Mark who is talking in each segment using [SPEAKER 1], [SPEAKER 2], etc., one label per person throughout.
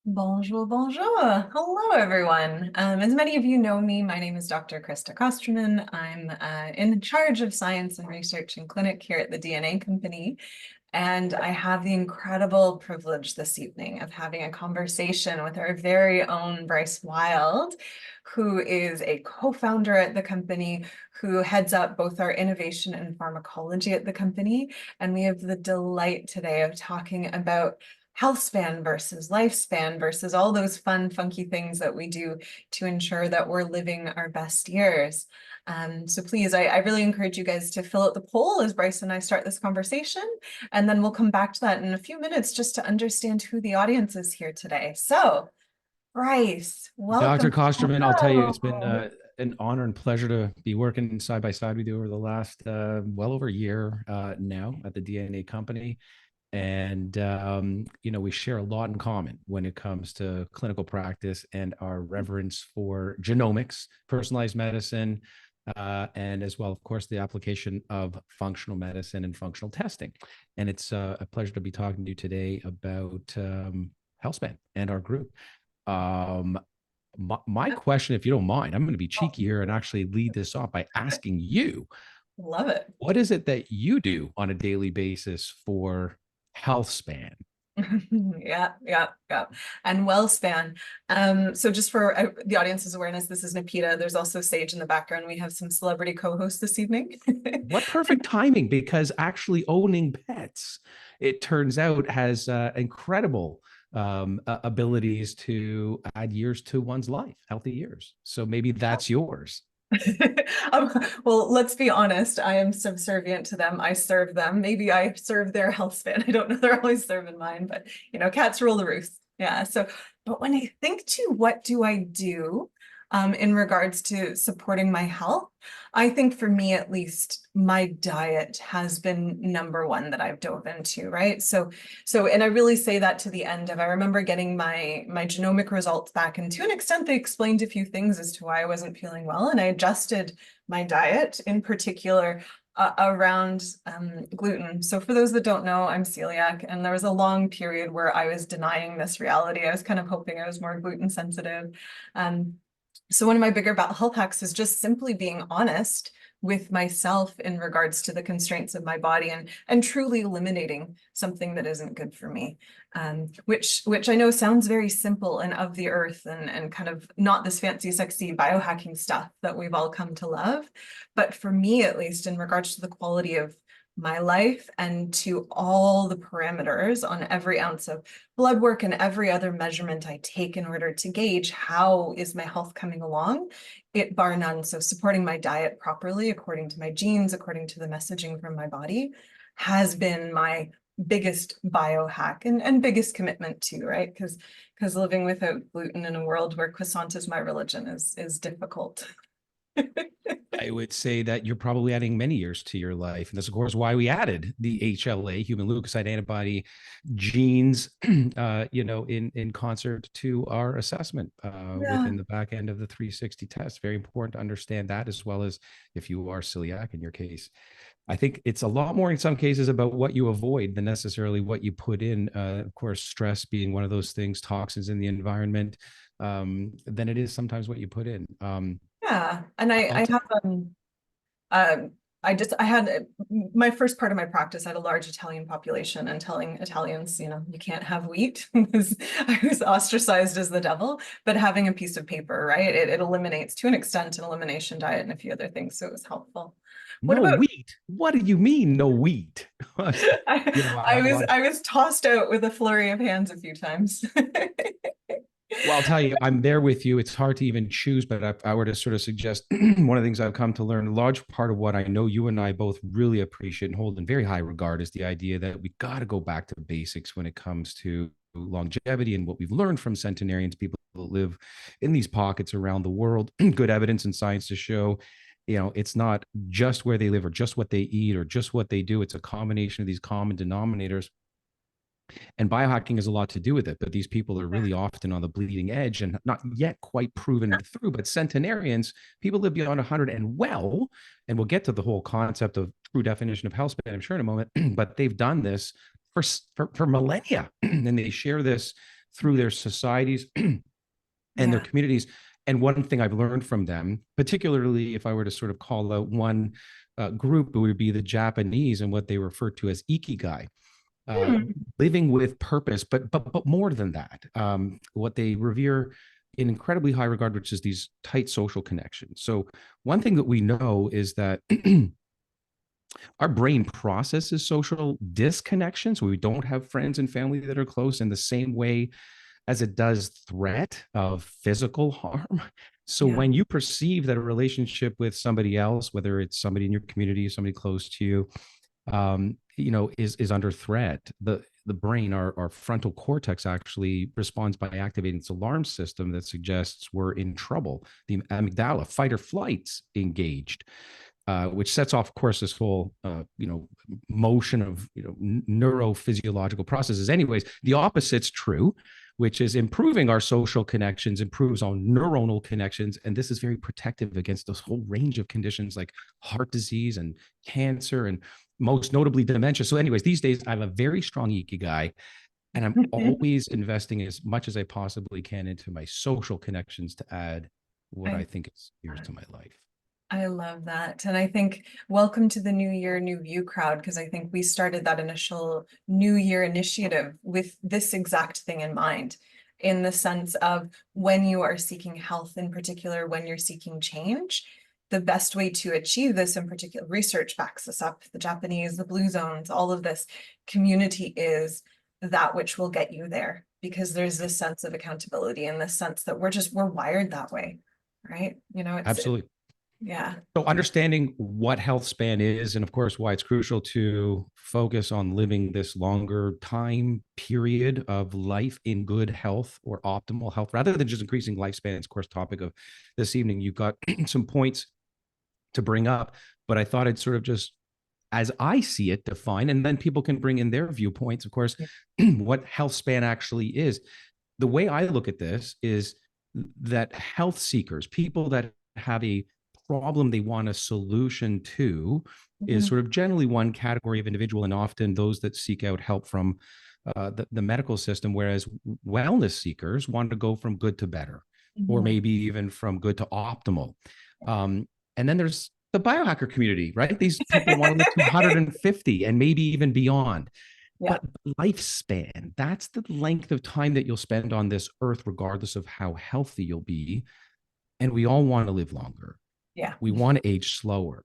[SPEAKER 1] Bonjour, bonjour. Hello, everyone. As many of you know me, my name is Dr. Krista Kostroman. I'm in charge of science and research and clinic here at the DNA Company. And I have the incredible privilege this evening of having a conversation with our very own Bryce Wylde, who is a co-founder at the company, who heads up both our innovation and pharmacology at the company. And we have the delight today of talking about health span versus lifespan versus all those fun, funky things that we do to ensure that we're living our best years. So please, I really encourage you guys to fill out the poll as Bryce and I start this conversation, and then we'll come back to that in a few minutes just to understand who the audience is here today. So, Bryce,
[SPEAKER 2] Dr.
[SPEAKER 1] welcome.
[SPEAKER 2] Kosterman, I'll tell you, it's been
[SPEAKER 1] Hello.
[SPEAKER 2] an honor and pleasure to be working side by side with you over the last well over a year now at the DNA company. And, we share a lot in common when it comes to clinical practice and our reverence for genomics, personalized medicine, and as well, of course, the application of functional medicine and functional testing. And it's a pleasure to be talking to you today about HealthSpan and our group. My question, if you don't mind, I'm going to be cheeky here and actually lead this off by asking you,
[SPEAKER 1] Love it.
[SPEAKER 2] what is it that you do on a daily basis for health span?
[SPEAKER 1] Yeah. And WellSpan. So just for the audience's awareness, this is Nikita. There's also Sage in the background. We have some celebrity co-hosts this evening.
[SPEAKER 2] What perfect timing, because actually owning pets, it turns out, has incredible abilities to add years to one's life, healthy years. So maybe that's yours.
[SPEAKER 1] Um, well, let's be honest. I am subservient to them. I serve them. Maybe I serve their health span. I don't know. They're always serving mine, but cats rule the roost. Yeah. So, but when I think to what do I do in regards to supporting my health, I think for me at least, my diet has been number one that I've dove into, right? And I really say that to the end of, I remember getting my genomic results back, and to an extent, they explained a few things as to why I wasn't feeling well, and I adjusted my diet, in particular around gluten. So for those that don't know, I'm celiac, and there was a long period where I was denying this reality. I was kind of hoping I was more gluten sensitive. So one of my bigger health hacks is just simply being honest with myself in regards to the constraints of my body, and truly eliminating something that isn't good for me, which I know sounds very simple and of the earth, and kind of not this fancy, sexy biohacking stuff that we've all come to love. But for me, at least, in regards to the quality of my life and to all the parameters on every ounce of blood work and every other measurement I take in order to gauge how is my health coming along, it bar none. So supporting my diet properly, according to my genes, according to the messaging from my body, has been my biggest biohack and biggest commitment too, right? Because living without gluten in a world where croissant is my religion is difficult.
[SPEAKER 2] I would say that you're probably adding many years to your life. And that's, of course, why we added the HLA, human leukocyte antibody genes, in concert to our assessment
[SPEAKER 1] Yeah.
[SPEAKER 2] within the back end of the 360 test. Very important to understand that, as well as if you are celiac in your case. I think it's a lot more in some cases about what you avoid than necessarily what you put in. Of course, stress being one of those things, toxins in the environment, than it is sometimes what you put in.
[SPEAKER 1] Yeah. And
[SPEAKER 2] I'll
[SPEAKER 1] I
[SPEAKER 2] tell
[SPEAKER 1] have uh, I had my first part of my practice. I had a large Italian population, and telling Italians, you can't have wheat. I was ostracized as the devil, but having a piece of paper, right? It eliminates, to an extent, an elimination diet and a few other things. So it was helpful. What
[SPEAKER 2] no
[SPEAKER 1] about
[SPEAKER 2] wheat. What do you mean no wheat? I
[SPEAKER 1] I
[SPEAKER 2] have a
[SPEAKER 1] was
[SPEAKER 2] lot.
[SPEAKER 1] I was tossed out with a flurry of hands a few times.
[SPEAKER 2] Well, I'll tell you, I'm there with you. It's hard to even choose, but if I were to sort of suggest one of the things I've come to learn, a large part of what I know you and I both really appreciate and hold in very high regard is the idea that we got to go back to basics when it comes to longevity and what we've learned from centenarians, people that live in these pockets around the world. Good evidence and science to show, it's not just where they live or just what they eat or just what they do. It's a combination of these common denominators, and biohacking has a lot to do with it, but these people are really often on the bleeding edge and not yet quite proven through. But centenarians, people live beyond 100 and well, and we'll get to the whole concept of true definition of health span, I'm sure, in a moment, but they've done this for millennia, and they share this through their societies and their
[SPEAKER 1] Yeah.
[SPEAKER 2] communities. And one thing I've learned from them, particularly if I were to sort of call out one group, it would be the Japanese and what they refer to as ikigai, uh,
[SPEAKER 1] Hmm.
[SPEAKER 2] living with purpose, but more than that, what they revere in incredibly high regard, which is these tight social connections. So one thing that we know is that our brain processes social disconnection. So we don't have friends and family that are close in the same way as it does threat of physical harm. So
[SPEAKER 1] Yeah.
[SPEAKER 2] when you perceive that a relationship with somebody else, whether it's somebody in your community, somebody close to you, is under threat, the brain, our frontal cortex actually responds by activating its alarm system that suggests we're in trouble. The amygdala, fight or flight's engaged. Which sets off, of course, this whole, motion of, neurophysiological processes. Anyways, the opposite's true, which is improving our social connections, improves our neuronal connections. And this is very protective against this whole range of conditions like heart disease and cancer and most notably dementia. So anyways, these days I have a very strong ikigai, and I'm always investing as much as I possibly can into my social connections to add what I
[SPEAKER 1] I
[SPEAKER 2] think is years to my life.
[SPEAKER 1] I love that. And I think welcome to the New Year, New You crowd, because I think we started that initial New Year initiative with this exact thing in mind, in the sense of when you are seeking health, in particular, when you're seeking change, the best way to achieve this, in particular, research backs this up, the Japanese, the blue zones, all of this community is that which will get you there, because there's this sense of accountability and this sense that we're wired that way, right? It's
[SPEAKER 2] Absolutely.
[SPEAKER 1] yeah.
[SPEAKER 2] So understanding what health span is, and of course, why it's crucial to focus on living this longer time period of life in good health or optimal health, rather than just increasing lifespan. It's, of course, topic of this evening. You've got some points to bring up, but I thought I'd sort of just, as I see it, define, and then people can bring in their viewpoints, of course, what health span actually is. The way I look at this is that health seekers, people that have a problem they want a solution to, is
[SPEAKER 1] Mhm.
[SPEAKER 2] sort of generally one category of individual, and often those that seek out help from the medical system, whereas wellness seekers want to go from good to better, or
[SPEAKER 1] Mhm.
[SPEAKER 2] maybe even from good to optimal. And then there's the biohacker community, right? These people want to live to 150 and maybe even beyond.
[SPEAKER 1] Yeah.
[SPEAKER 2] But lifespan, that's the length of time that you'll spend on this earth, regardless of how healthy you'll be. And we all want to live longer.
[SPEAKER 1] Yeah.
[SPEAKER 2] We want to age slower.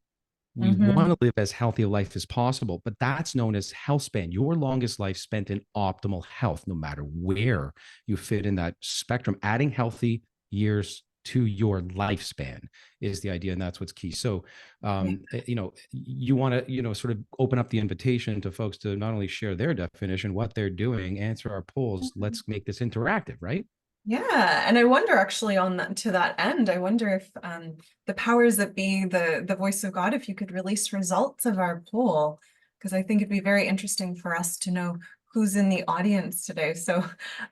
[SPEAKER 2] We want
[SPEAKER 1] Hmm.
[SPEAKER 2] to live as healthy a life as possible, but that's known as health span, your longest life spent in optimal health, no matter where you fit in that spectrum. Adding healthy years to your lifespan is the idea, and that's what's key. So,
[SPEAKER 1] Yeah.
[SPEAKER 2] you want to, sort of open up the invitation to folks to not only share their definition, what they're doing, answer our polls. Let's make this interactive, right?
[SPEAKER 1] Yeah, and I wonder actually on that to that end, I wonder if the powers that be, the voice of God, if you could release results of our poll, because I think it'd be very interesting for us to know who's in the audience today. So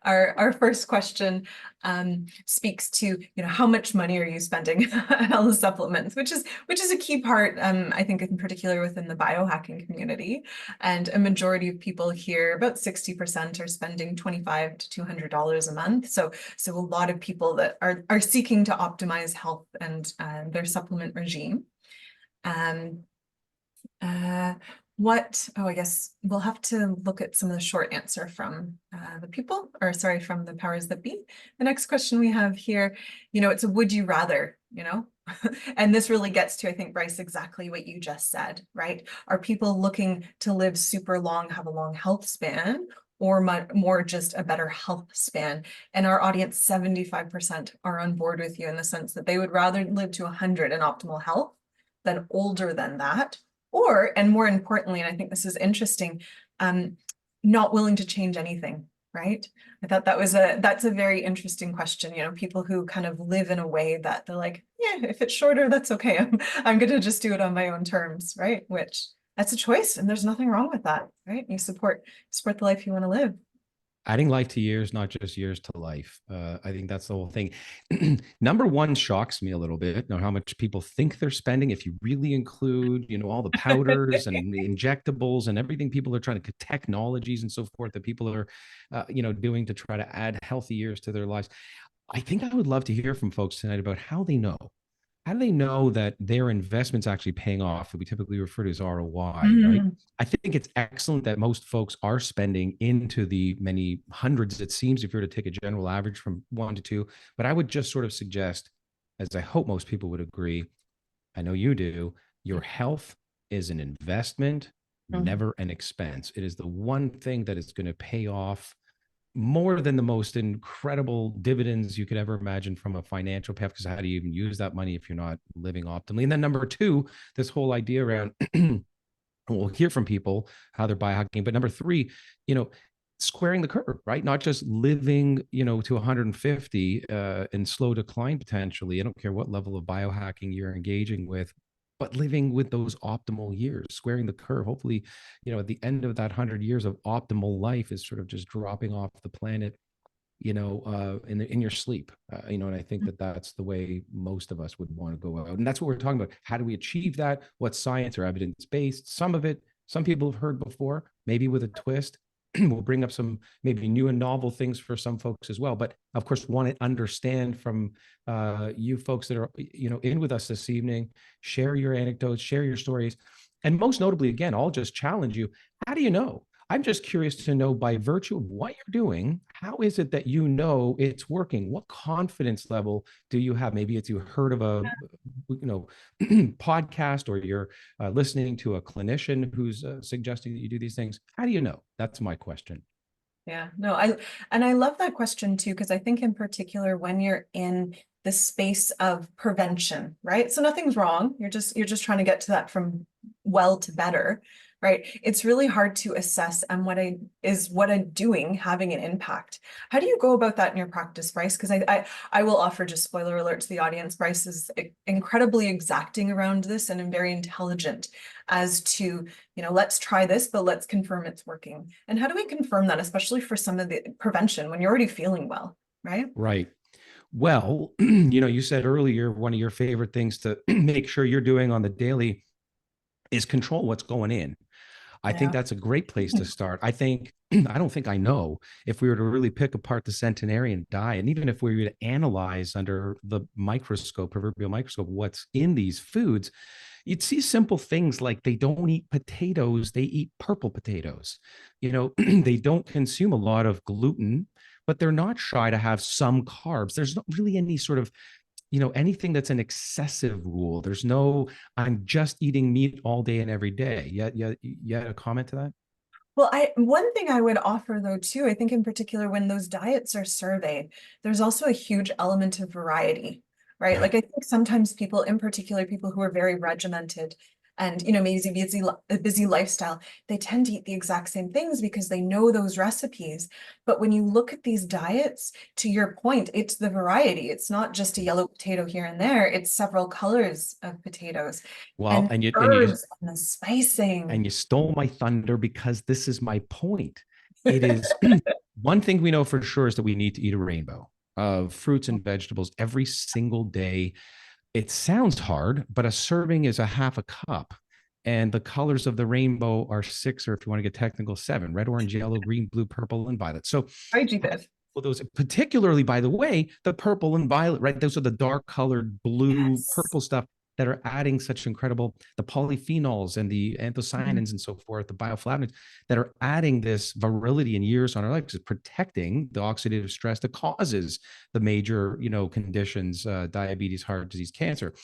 [SPEAKER 1] our first question speaks to, how much money are you spending on health supplements, which is a key part, I think in particular within the biohacking community. And a majority of people here, about 60%, are spending $25 to $200 a month. So a lot of people that are seeking to optimize health and their supplement regime. Um, uh, I guess we'll have to look at some of the short answer from the people, or sorry, from the powers that be. The next question we have here, it's a would you rather, and this really gets to, I think, Bryce, exactly what you just said, right? Are people looking to live super long, have a long health span, or more just a better health span? And our audience, 75% are on board with you in the sense that they would rather live to 100 in optimal health than older than that. Or, and more importantly, and I think this is interesting, not willing to change anything, right? I thought that's a very interesting question. People who kind of live in a way that they're like, yeah, if it's shorter, that's okay. I'm going to just do it on my own terms, right? Which that's a choice, and there's nothing wrong with that, right? You support the life you want to live.
[SPEAKER 2] Adding life to years, not just years to life. I think that's the whole thing. Number one shocks me a little bit. You know, how much people think they're spending. If you really include, you know, all the powders and the injectables and everything people are trying to, technologies and so forth that people are, you know, doing to try to add healthy years to their lives. I think I would love to hear from folks tonight about how they know. How do they know that their investment's actually paying off? That we typically refer to as ROI, right?
[SPEAKER 1] Mhm.
[SPEAKER 2] I think it's excellent that most folks are spending into the many hundreds, it seems, if you were to take a general average from 1 to 2. But I would just sort of suggest, as I hope most people would agree, I know you do, your health is an investment,
[SPEAKER 1] Mhm.
[SPEAKER 2] never an expense. It is the one thing that is going to pay off more than the most incredible dividends you could ever imagine from a financial path. Because how do you even use that money if you're not living optimally? And then number two, this whole idea around we'll hear from people how they're biohacking. But number three, you know, squaring the curve, right? Not just living, you know, to 150 in slow decline potentially. I don't care what level of biohacking you're engaging with, but living with those optimal years, squaring the curve. Hopefully, you know, at the end of that 100 years of optimal life is sort of just dropping off the planet, you know, in your sleep, you know, and I think that that's the way most of us would want to go out. And that's what we're talking about. How do we achieve that? What's science or evidence based? Some of it, some people have heard before, maybe with a twist. We'll bring up some maybe new and novel things for some folks as well. But of course, want to understand from you folks that are, you know, in with us this evening, share your anecdotes, share your stories. And most notably, again, I'll just challenge you. How do you know? I'm just curious to know, by virtue of what you're doing, how is it that you know it's working? What confidence level do you have? Maybe it's you heard of a, you know, podcast, or you're listening to a clinician who's suggesting that you do these things. How do you know? That's my question.
[SPEAKER 1] Yeah, no, I love that question too, because I think in particular when you're in the space of prevention, right? So nothing's wrong. You're just trying to get to that from well to better, right? It's really hard to assess and what I'm doing having an impact. How do you go about that in your practice, Bryce? Because I will offer, just spoiler alert to the audience, Bryce is incredibly exacting around this and very intelligent as to, you know, let's try this, but let's confirm it's working. And how do we confirm that, especially for some of the prevention when you're already feeling well, right?
[SPEAKER 2] Right. Well, you know, you said earlier one of your favorite things to make sure you're doing on the daily is control what's going in. I think
[SPEAKER 1] Yeah.
[SPEAKER 2] that's a great place to start. I think, I don't think I know if we were to really pick apart the Centenarian diet, and even if we were to analyze under the microscope, proverbial microscope, what's in these foods, you'd see simple things like they don't eat potatoes, they eat purple potatoes. You know, they don't consume a lot of gluten, but they're not shy to have some carbs. There's not really any sort of, you know, anything that's an excessive rule. There's no, I'm just eating meat all day and every day. Yeah, a comment to that?
[SPEAKER 1] Well, one thing I would offer though too, I think in particular when those diets are surveyed, there's also a huge element of variety, right?
[SPEAKER 2] Right.
[SPEAKER 1] Like I think sometimes people, in particular people who are very regimented and, you know, maybe a busy lifestyle, they tend to eat the exact same things because they know those recipes. But when you look at these diets, to your point, it's the variety. It's not just a yellow potato here and there, it's several colors of potatoes
[SPEAKER 2] Well,
[SPEAKER 1] and
[SPEAKER 2] and you
[SPEAKER 1] herbs and the spicing.
[SPEAKER 2] and you stole my thunder, because this is my point. It is one thing we know for sure is that we need to eat a rainbow of fruits and vegetables every single day. It sounds hard, but a serving is a half a cup. And the colors of the rainbow are six, or if you want to get technical, seven: red, orange, yellow, green, blue, purple, and violet. So,
[SPEAKER 1] I do this.
[SPEAKER 2] well, those, particularly, by the way, the purple and violet, right? Those are the dark colored blue,
[SPEAKER 1] Yes.
[SPEAKER 2] purple stuff that are adding such incredible, the polyphenols and the
[SPEAKER 1] Mhm.
[SPEAKER 2] anthocyanins and so forth, the bioflavonoids that are adding this virility and years on our lives, is protecting the oxidative stress that causes the major, you know, conditions, diabetes, heart disease, cancer.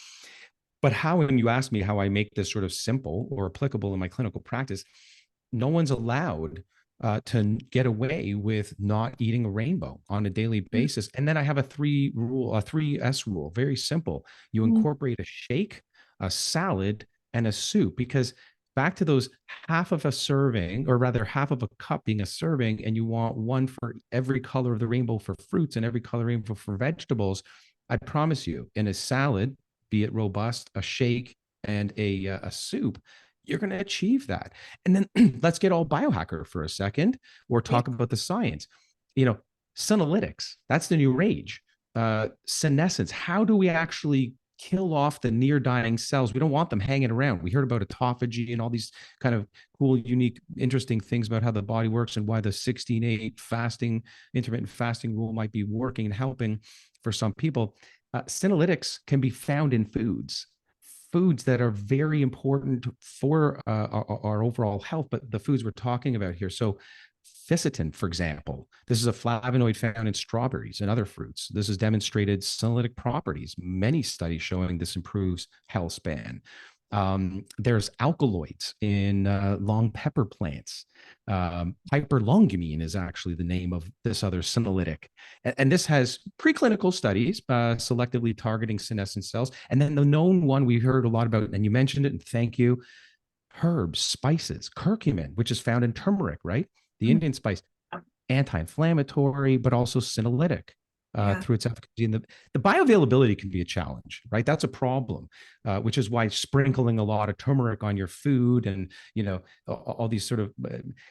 [SPEAKER 2] But how, when you ask me how I make this sort of simple or applicable in my clinical practice, no one's allowed to get away with not eating a rainbow on a daily basis. And then I have a 3S rule, very simple. You
[SPEAKER 1] Mhm.
[SPEAKER 2] incorporate a shake, a salad, and a soup, because back to those, half of a serving, or rather half of a cup being a serving, and you want one for every color of the rainbow for fruits and every color rainbow for vegetables. I promise you, in a salad, be it robust, a shake, and a soup, you're going to achieve that. And then let's get all biohacker for a second, or
[SPEAKER 1] Yeah.
[SPEAKER 2] talk about the science. you know, senolytics, that's the new rage. Senescence, how do we actually kill off the near dying cells? We don't want them hanging around. We heard about autophagy and all these kind of cool, unique, interesting things about how the body works and why the 16-8 fasting, intermittent fasting rule might be working and helping for some people. Senolytics can be found in foods that are very important for our overall health, but the foods we're talking about here. So Ficitin, for example, this is a flavonoid found in strawberries and other fruits. This has demonstrated senolytic properties. Many studies showing this improves health span. There's alkaloids in long pepper plants. Hyperlongumine is actually the name of this other senolytic. And this has preclinical studies selectively targeting senescent cells. And then the known one we heard a lot about, and you mentioned it, and thank you, herbs, spices, curcumin, which is found in turmeric, right? The Indian spice, anti-inflammatory, but also senolytic through its efficacy. And the bioavailability can be a challenge, right? That's a problem, which is why sprinkling a lot of turmeric on your food and, all these sort of,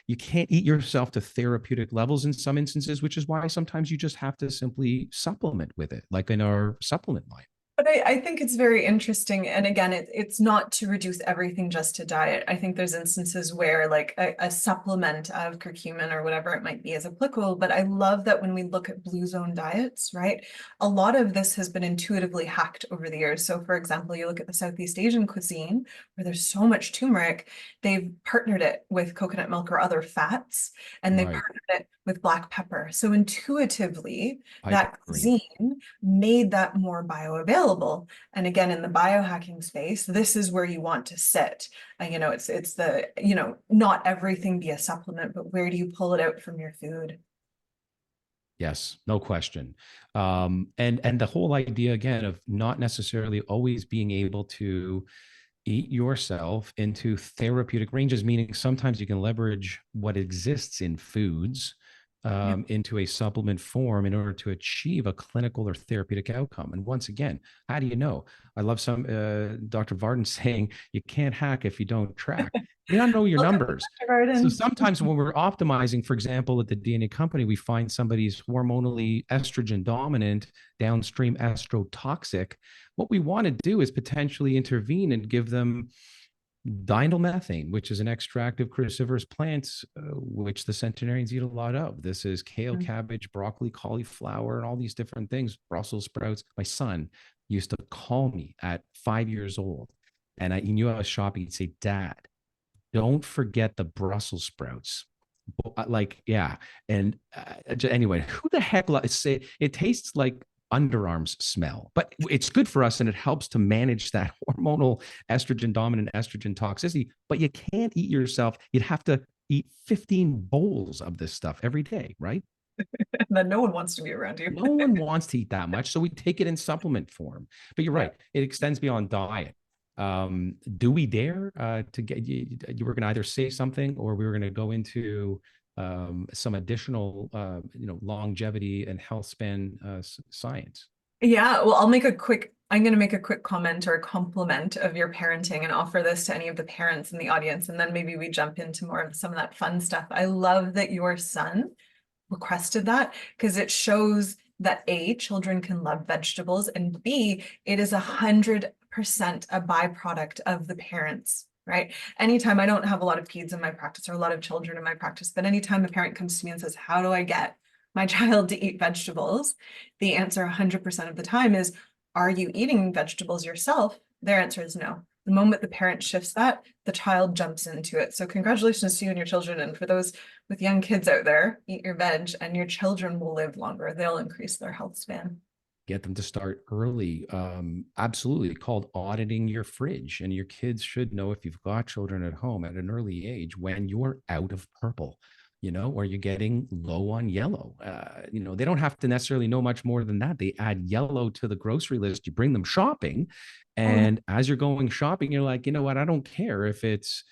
[SPEAKER 2] you can't eat yourself to therapeutic levels in some instances, which is why sometimes you just have to simply supplement with it, like in our supplement line.
[SPEAKER 1] But I think it's very interesting. And again, it's not to reduce everything just to diet. I think there's instances where like a supplement of curcumin or whatever it might be is applicable. But I love that when we look at blue zone diets, right? A lot of this has been intuitively hacked over the years. So for example, you look at the Southeast Asian cuisine where there's so much turmeric, they've partnered it with coconut milk or other fats, and they partnered it with black pepper. So intuitively, that cuisine made that more bioavailable. And again, in the biohacking space, this is where you want to sit. It's the, not everything be a supplement, but where do you pull it out from your food?
[SPEAKER 2] Yes, no question. And the whole idea again of not necessarily always being able to eat yourself into therapeutic ranges, meaning sometimes you can leverage what exists in foods into a supplement form in order to achieve a clinical or therapeutic outcome. And once again, how do you know? I love some Dr. Varden saying you can't hack if you don't track. You don't know your numbers. So sometimes when we're optimizing, for example, at the DNA company, we find somebody's hormonally estrogen dominant, downstream estrotoxic. What we want to do is potentially intervene and give them diindolylmethane, which is an extract of cruciferous plants, which the centenarians eat a lot of. This is kale, cabbage, broccoli, cauliflower, and all these different things, Brussels sprouts. My son used to call me at 5 years old, and he knew I was shopping. He'd say, "Dad, don't forget the Brussels sprouts." And anyway, who the heck say it tastes like underarms smell, but it's good for us and it helps to manage that hormonal estrogen dominant estrogen toxicity. But you can't eat yourself. You'd have to eat 15 bowls of this stuff every day, right?
[SPEAKER 1] And then no one wants to be around you.
[SPEAKER 2] No one wants to eat that much, so we take it in supplement form. But you're right, it extends beyond diet. Do we dare to get you were going to either say something or we were going to go into some additional longevity and health span science?
[SPEAKER 1] Yeah, well, I'm going to make a quick comment or a compliment of your parenting and offer this to any of the parents in the audience. And then maybe we jump into more of some of that fun stuff. I love that your son requested that because it shows that A, children can love vegetables, and B, it is 100% a byproduct of the parents, right? Anytime, I don't have a lot of kids in my practice or a lot of children in my practice, but anytime a parent comes to me and says, how do I get my child to eat vegetables? The answer 100% of the time is, are you eating vegetables yourself? Their answer is no. The moment the parent shifts that, the child jumps into it. So congratulations to you and your children. And for those with young kids out there, eat your veg and your children will live longer. They'll increase their health span.
[SPEAKER 2] Get them to start early. Absolutely, called auditing your fridge. And your kids should know, if you've got children at home at an early age, when you're out of purple, or you're getting low on yellow. They don't have to necessarily know much more than that. They add yellow to the grocery list. You bring them shopping, and as you're going shopping, you're like, you know what? I don't care if it's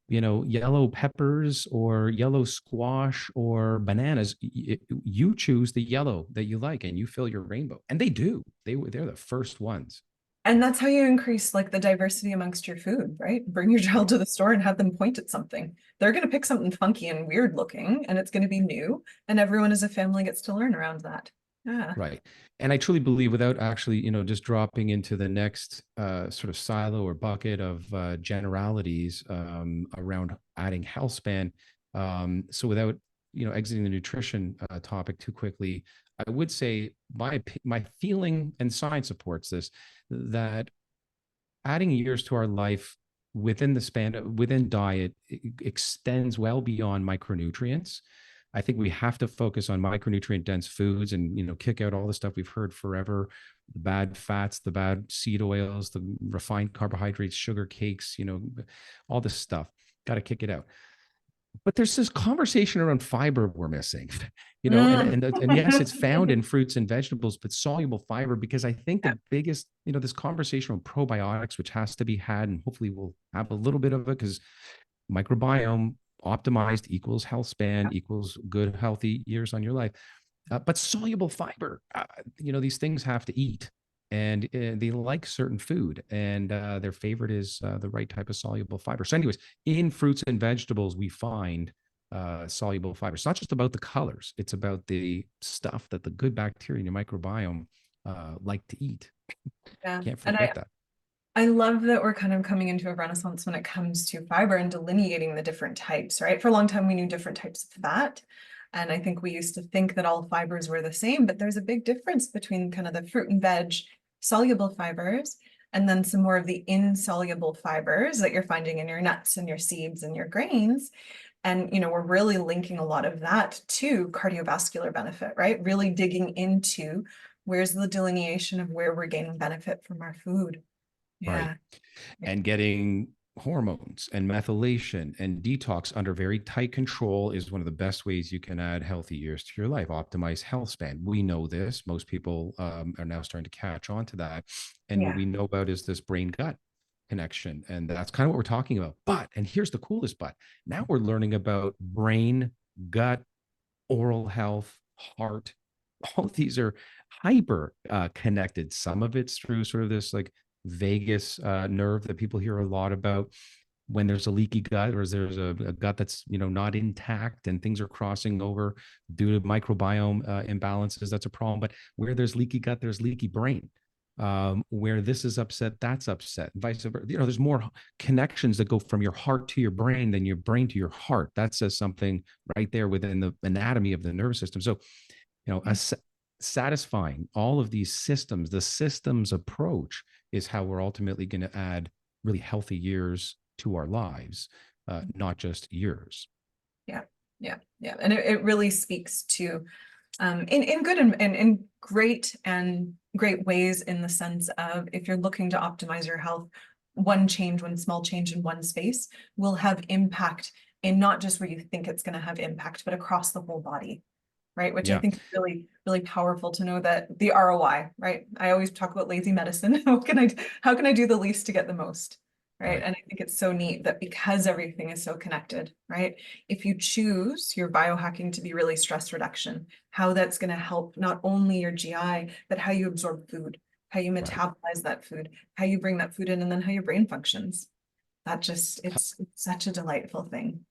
[SPEAKER 2] yellow peppers or yellow squash or bananas. You choose the yellow that you like and you fill your rainbow. And they do. They're the first ones.
[SPEAKER 1] And that's how you increase like the diversity amongst your food, right? Bring your child to the store and have them point at something. They're going to pick something funky and weird looking, and it's going to be new, and everyone as a family gets to learn around that. Yeah.
[SPEAKER 2] Right. And I truly believe, without actually, just dropping into the next sort of silo or bucket of generalities around adding health span. So without, exiting the nutrition topic too quickly, I would say my feeling, and science supports this, that adding years to our life within the span within diet extends well beyond micronutrients. I think we have to focus on micronutrient dense foods and, kick out all the stuff we've heard forever, the bad fats, the bad seed oils, the refined carbohydrates, sugar cakes, all this stuff. Got to kick it out. But there's this conversation around fiber we're missing,
[SPEAKER 1] Mm.
[SPEAKER 2] and yes, it's found in fruits and vegetables, but soluble fiber, because I think the biggest, this conversation on probiotics, which has to be had, and hopefully we'll have a little bit of it, because microbiome optimized equals health span equals good, healthy years on your life. But soluble fiber, these things have to eat, and they like certain food, and their favorite is the right type of soluble fiber. So anyways, in fruits and vegetables, we find soluble fiber. It's not just about the colors. It's about the stuff that the good bacteria in your microbiome like to eat.
[SPEAKER 1] Yeah.
[SPEAKER 2] Can't
[SPEAKER 1] And
[SPEAKER 2] forget that.
[SPEAKER 1] I love that we're kind of coming into a renaissance when it comes to fiber and delineating the different types, right? For a long time, we knew different types of fat. And I think we used to think that all fibers were the same, but there's a big difference between kind of the fruit and veg soluble fibers and then some more of the insoluble fibers that you're finding in your nuts and your seeds and your grains. And, we're really linking a lot of that to cardiovascular benefit, right? Really digging into where's the delineation of where we're gaining benefit from our food.
[SPEAKER 2] Right.
[SPEAKER 1] Yeah.
[SPEAKER 2] And getting hormones and methylation and detox under very tight control is one of the best ways you can add healthy years to your life. Optimize health span. We know this. Most people are now starting to catch on to that. And what
[SPEAKER 1] Yeah.
[SPEAKER 2] we know about is this brain gut connection. And that's kind of what we're talking about. But, and here's the coolest but, now we're learning about brain, gut, oral health, heart. All of these are hyper connected. Some of it's through sort of this like vagus nerve that people hear a lot about when there's a leaky gut, or there's a gut that's not intact and things are crossing over due to microbiome imbalances. That's a problem. But where there's leaky gut, there's leaky brain. Where this is upset, that's upset, vice versa. There's more connections that go from your heart to your brain than your brain to your heart. That says something right there within the anatomy of the nervous system. So, satisfying all of these systems, the systems approach is how we're ultimately going to add really healthy years to our lives, not just years.
[SPEAKER 1] Yeah. Yeah. Yeah. And it really speaks to in good and in great ways, in the sense of, if you're looking to optimize your health, one small change in one space will have impact in not just where you think it's going to have impact, but across the whole body. Right. Which I
[SPEAKER 2] Yeah.
[SPEAKER 1] think is really, really powerful to know that the ROI, right? I always talk about lazy medicine. How can I do the least to get the most? Right.
[SPEAKER 2] Right.
[SPEAKER 1] And I think it's so neat that because everything is so connected, right? If you choose your biohacking to be really stress reduction, how that's going to help not only your GI, but how you absorb food, how you
[SPEAKER 2] Right.
[SPEAKER 1] metabolize that food, how you bring that food in, and then how your brain functions. That just, it's such a delightful thing.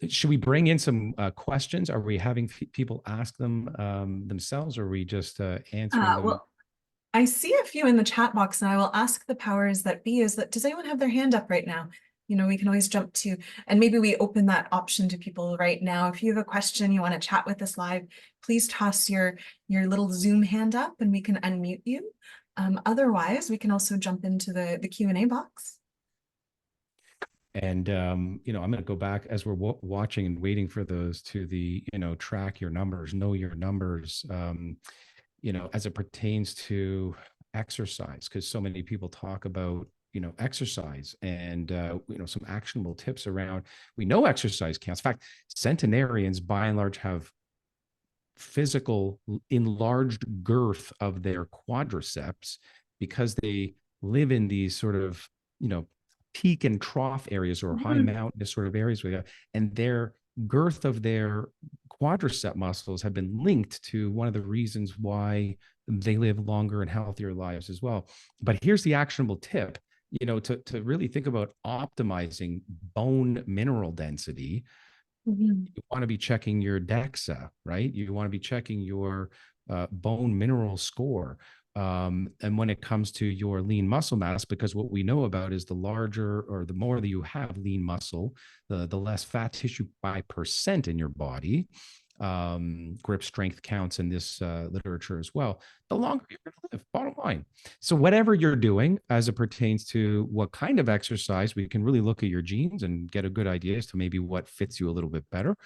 [SPEAKER 2] Should we bring in some questions? Are we having people ask them themselves, or are we just answering them?
[SPEAKER 1] Well, I see a few in the chat box, and I will ask the powers that be, does anyone have their hand up right now? We can always jump to, and maybe we open that option to people right now. If you have a question, you want to chat with us live, please toss your little Zoom hand up and we can unmute you. Otherwise, we can also jump into the Q&A box.
[SPEAKER 2] And, I'm going to go back as we're watching and waiting for those to the, track your numbers, know your numbers, as it pertains to exercise, because so many people talk about, exercise and, some actionable tips around, we know exercise counts. In fact, centenarians by and large have physical enlarged girth of their quadriceps because they live in these sort of, peak and trough areas or high mountainous sort of areas, and their girth of their quadricep muscles have been linked to one of the reasons why they live longer and healthier lives as well. But here's the actionable tip, to really think about optimizing bone mineral density.
[SPEAKER 1] Mhm.
[SPEAKER 2] You want to be checking your DEXA, right? You want to be checking your bone mineral score. And when it comes to your lean muscle mass, because what we know about is the larger or the more that you have lean muscle, the less fat tissue by percent in your body. Grip strength counts in this literature as well. The longer you're going to live, bottom line. So whatever you're doing as it pertains to what kind of exercise, we can really look at your genes and get a good idea as to maybe what fits you a little bit better.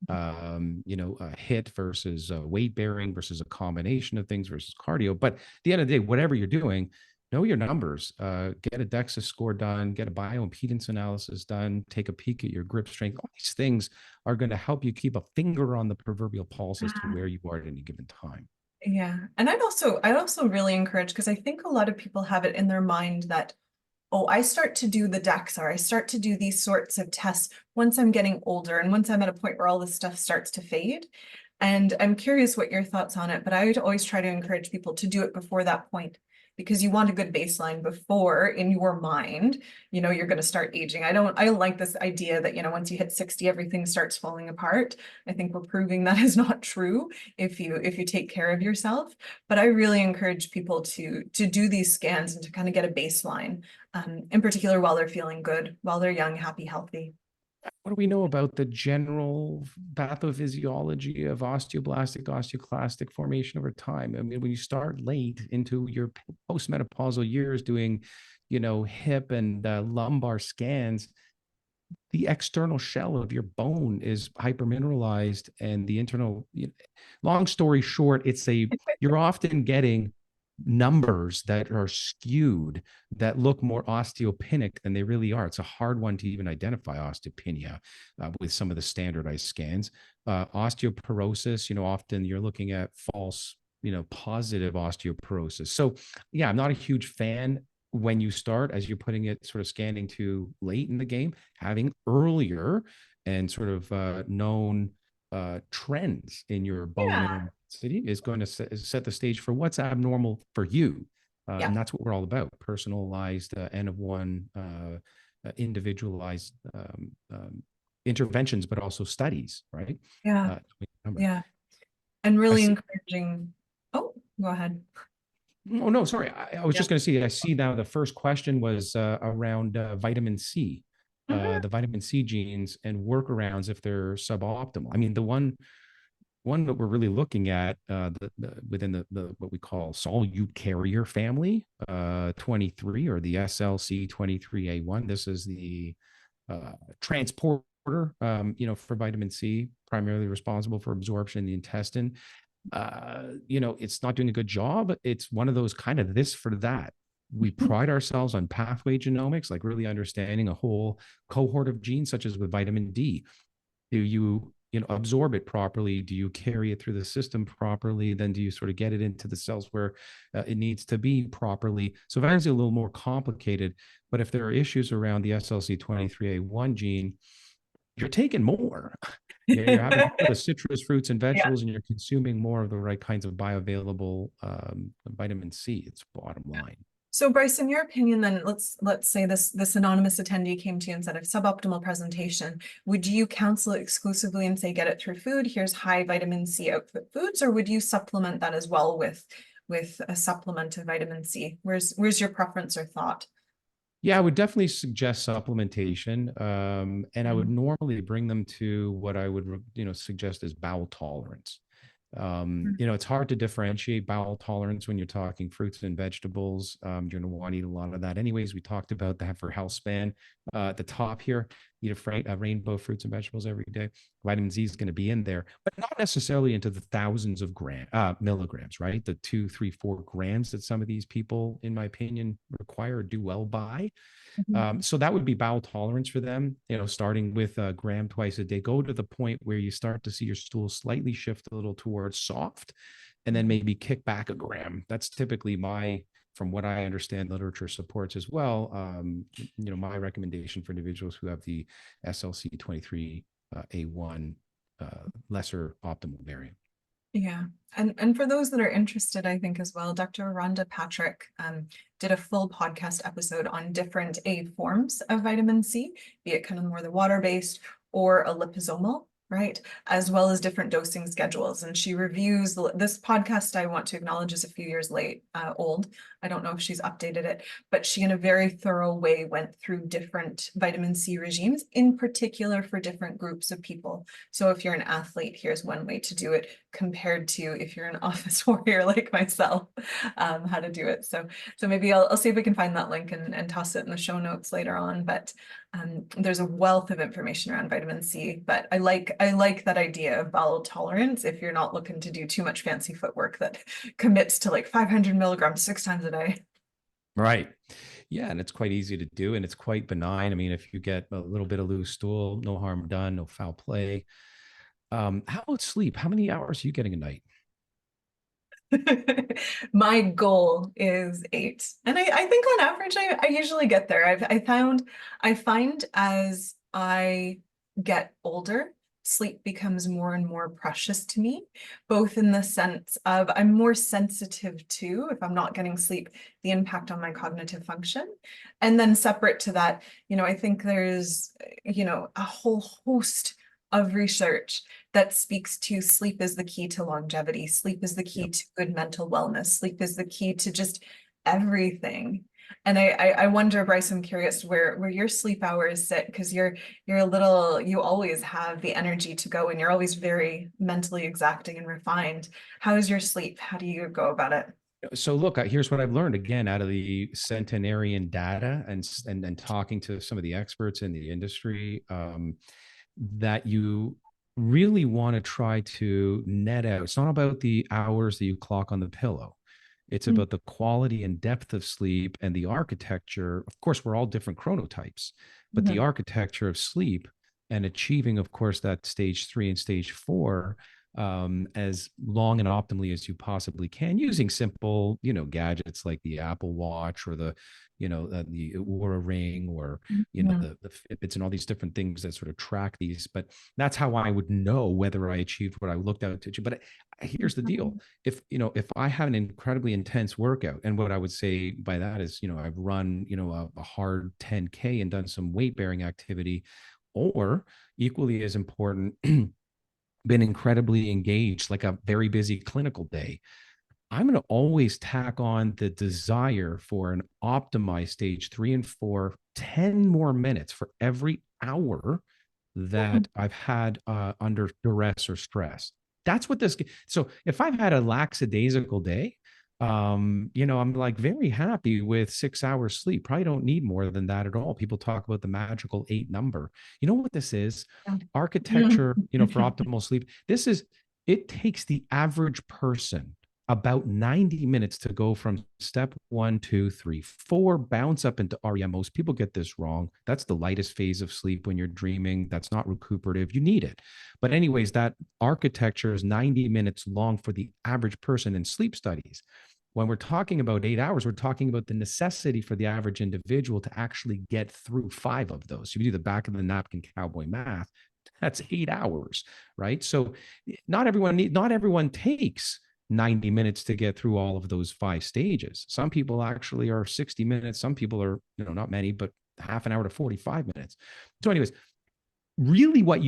[SPEAKER 2] HIIT versus weight bearing versus a combination of things versus cardio. But at the end of the day, whatever you're doing, know your numbers, get a DEXA score done, get a bioimpedance analysis done, take a peek at your grip strength. All these things are going to help you keep a finger on the proverbial pulse as to where you are at any given time.
[SPEAKER 1] Yeah. And I'd also really encourage, because I think a lot of people have it in their mind that, oh, I start to do the DEXA, or I start to do these sorts of tests once I'm getting older and once I'm at a point where all this stuff starts to fade. And I'm curious what your thoughts on it, but I would always try to encourage people to do it before that point, because you want a good baseline before, in your mind, you're going to start aging. I don't like this idea that, once you hit 60, everything starts falling apart. I think we're proving that is not true if you take care of yourself. But I really encourage people to do these scans and to kind of get a baseline, in particular while they're feeling good, while they're young, happy, healthy.
[SPEAKER 2] What do we know about the general pathophysiology of osteoblastic, osteoclastic formation over time? I mean, when you start late into your postmenopausal years doing, hip and lumbar scans, the external shell of your bone is hypermineralized, and the internal, long story short, you're often getting numbers that are skewed that look more osteopenic than they really are. It's a hard one to even identify osteopenia with some of the standardized scans. Osteoporosis, often you're looking at false, positive osteoporosis. So yeah, I'm not a huge fan when you start, as you're putting it sort of scanning too late in the game, having earlier and sort of known trends in your bone
[SPEAKER 1] Yeah.
[SPEAKER 2] mineral density is going to set the stage for what's abnormal for you.
[SPEAKER 1] Yeah.
[SPEAKER 2] And that's what we're all about: personalized, N of one, individualized interventions, but also studies, right?
[SPEAKER 1] Yeah.
[SPEAKER 2] Uh,
[SPEAKER 1] Yeah. And
[SPEAKER 2] I
[SPEAKER 1] really
[SPEAKER 2] see.
[SPEAKER 1] encouraging. Oh, go ahead.
[SPEAKER 2] Oh, no, sorry. I was
[SPEAKER 1] Yeah.
[SPEAKER 2] just going to see, I see now the first question was around vitamin C,
[SPEAKER 1] Mhm.
[SPEAKER 2] the vitamin C genes and workarounds if they're suboptimal. I mean, the one that we're really looking at within the what we call solute carrier family, 23, or the SLC23A1. This is the transporter, for vitamin C, primarily responsible for absorption in the intestine. It's not doing a good job. It's one of those kind of this for that. We pride ourselves on pathway genomics, like really understanding a whole cohort of genes, such as with vitamin D. Do you, absorb it properly? Do you carry it through the system properly? Then do you sort of get it into the cells where it needs to be properly? So vitamin C is a little more complicated, but if there are issues around the SLC23A1 gene, you're taking more. You're having more of the citrus fruits and
[SPEAKER 1] Yeah.
[SPEAKER 2] vegetables, and you're consuming more of the right kinds of bioavailable vitamin C. It's bottom line.
[SPEAKER 1] So Bryce, in your opinion, then let's say this anonymous attendee came to you and said, "Of suboptimal presentation, would you counsel it exclusively and say get it through food? Here's high vitamin C output foods," or would you supplement that as well with a supplement of vitamin C? Where's your preference or thought?
[SPEAKER 2] Yeah, I would definitely suggest supplementation, and I would
[SPEAKER 1] Mhm.
[SPEAKER 2] normally bring them to what I would, suggest as bowel tolerance. It's hard to differentiate bowel tolerance when you're talking fruits and vegetables. You're going to want to eat a lot of that. Anyways, we talked about that for health span. At the top here, eat a rainbow of fruits and vegetables every day. Vitamin Z is going to be in there, but not necessarily into the thousands of milligrams, right? The 2, 3, 4 grams that some of these people, in my opinion, require or do well by.
[SPEAKER 1] Mhm.
[SPEAKER 2] So that would be bowel tolerance for them, starting with a gram twice a day. Go to the point where you start to see your stool slightly shift a little towards soft, and then maybe kick back a gram. That's typically from what I understand, literature supports as well. My recommendation for individuals who have the SLC23 A1 lesser optimal variant.
[SPEAKER 1] Yeah. And for those that are interested, I think as well, Dr. Rhonda Patrick did a full podcast episode on different A forms of vitamin C, be it kind of more the water-based or a liposomal, right? As well as different dosing schedules. And she reviews this podcast, I want to acknowledge, is a few years old. I don't know if she's updated it, but she in a very thorough way went through different vitamin C regimes, in particular for different groups of people. So if you're an athlete, here's one way to do it compared to if you're an office warrior like myself, how to do it. So maybe I'll see if we can find that link and toss it in the show notes later on. But there's a wealth of information around vitamin C, but I like that idea of bowel tolerance if you're not looking to do too much fancy footwork that commits to like 500 milligrams 6 times a day.
[SPEAKER 2] Right. Yeah. And it's quite easy to do. And it's quite benign. I mean, if you get a little bit of loose stool, no harm done, no foul play. How about sleep? How many hours are you getting a night?
[SPEAKER 1] My goal is 8. And I think on average, I usually get there. I find as I get older, sleep becomes more and more precious to me, both in the sense of I'm more sensitive to, if I'm not getting sleep, the impact on my cognitive function. And then separate to that, I think there's, a whole host of research that speaks to sleep is the key to longevity. Sleep is the key to good mental wellness. Sleep is the key to just everything. And I wonder, Bryce, I'm curious where your sleep hours sit, because you always have the energy to go and you're always very mentally exacting and refined. How is your sleep? How do you go about it?
[SPEAKER 2] So look, here's what I've learned again out of the Centenarian data and talking to some of the experts in the industry, that you really want to try to net out. It's not about the hours that you clock on the pillow. It's about the quality and depth of sleep and the architecture. Of course, we're all different chronotypes, but the architecture of sleep and achieving, of course, that stage 3 and stage 4 as long and optimally as you possibly can, using simple, gadgets like the Apple Watch or the Oura Ring, or the Fitbits and all these different things that sort of track these. But that's how I would know whether I achieved what I looked out to. But here's the deal: if I have an incredibly intense workout, and what I would say by that is, I've run a hard 10K and done some weight bearing activity, or equally as important, been incredibly engaged, like a very busy clinical day, I'm going to always tack on the desire for an optimized stage 3 and 4, 10 more minutes for every hour that I've had under duress or stress. That's what this. So if I've had a lackadaisical day, I'm like very happy with 6 hours sleep. Probably don't need more than that at all. People talk about the magical 8 number. You know what this is? Architecture, for optimal sleep. It takes the average person about 90 minutes to go from step 1, 2, 3, 4, bounce up into REM. Most people get this wrong. That's the lightest phase of sleep when you're dreaming. That's not recuperative. You need it. But anyways, that architecture is 90 minutes long for the average person in sleep studies. When we're talking about 8 hours, we're talking about the necessity for the average individual to actually get through 5 of those. So you do the back of the napkin cowboy math, that's 8 hours, right? So not everyone takes 90 minutes to get through all of those 5 stages. Some people actually are 60 minutes. Some people are, not many, but half an hour to 45 minutes. So anyways, really what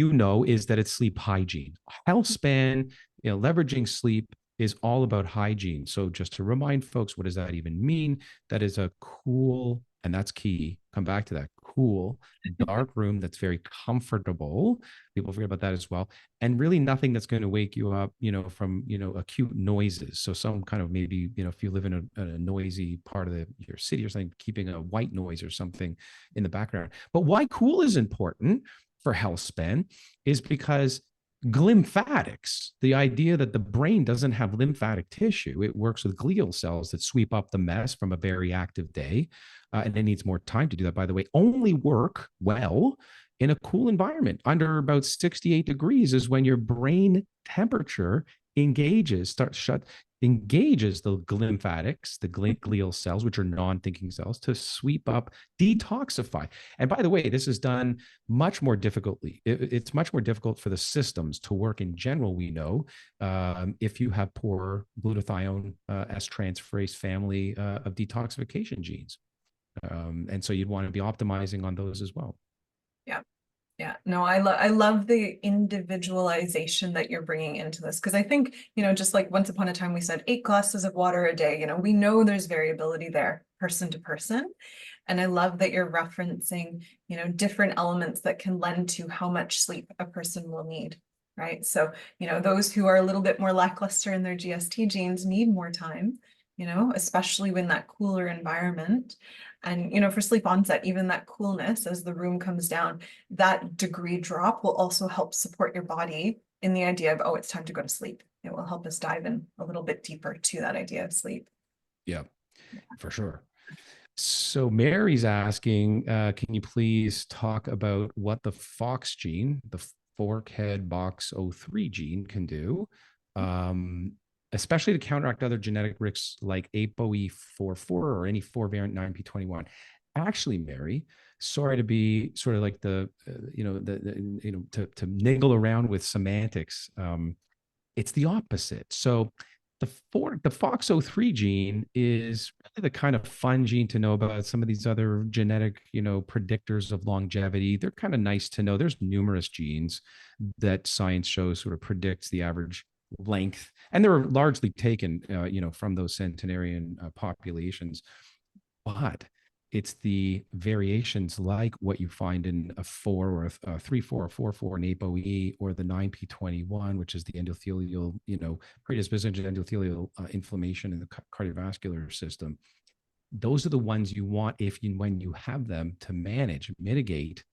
[SPEAKER 2] is that it's sleep hygiene. Healthspan, leveraging sleep is all about hygiene. So just to remind folks, what does that even mean? That is a cool, and that's key, come back to that, cool, dark room that's very comfortable. People forget about that as well. And really nothing that's going to wake you up, from, acute noises. So some kind of maybe, if you live in a noisy part of your city or something, keeping a white noise or something in the background. But why cool is important for health span is because glymphatics, the idea that the brain doesn't have lymphatic tissue, it works with glial cells that sweep up the mess from a very active day. And it needs more time to do that, by the way, only work well in a cool environment. Under about 68 degrees is when your brain temperature engages, starts shut. engages the lymphatics, the glial cells, which are non-thinking cells, to sweep up, detoxify. And by the way, this is done much more difficultly. It's much more difficult for the systems to work in general, we know, if you have poor glutathione S-transferase family of detoxification genes. And so you'd want to be optimizing on those as well.
[SPEAKER 1] Yeah. Yeah, no, I love the individualization that you're bringing into this, because I think, just like once upon a time we said 8 glasses of water a day, we know there's variability there, person to person. And I love that you're referencing, different elements that can lend to how much sleep a person will need, right? So, those who are a little bit more lackluster in their GST genes need more time, especially when that cooler environment. And, for sleep onset, even that coolness as the room comes down, that degree drop will also help support your body in the idea of, oh, it's time to go to sleep. It will help us dive in a little bit deeper to that idea of sleep.
[SPEAKER 2] Yeah, for sure. So Mary's asking, can you please talk about what the FOX gene, the forkhead box03 gene, can do, especially to counteract other genetic risks like ApoE44 or any 4 variant 9p21? Actually, Mary, sorry to be sort of like to niggle around with semantics. It's the opposite. So the FOXO3 gene is really the kind of fun gene to know about. Some of these other genetic, predictors of longevity, they're kind of nice to know. There's numerous genes that science shows sort of predicts the average length, and they're largely taken, from those centenarian populations. But it's the variations like what you find in a 4 or a 3-4 or 4-4 in ApoE, or the 9p21, which is the endothelial, predisposition to endothelial inflammation in the cardiovascular system. Those are the ones you want when you have them, to manage, mitigate,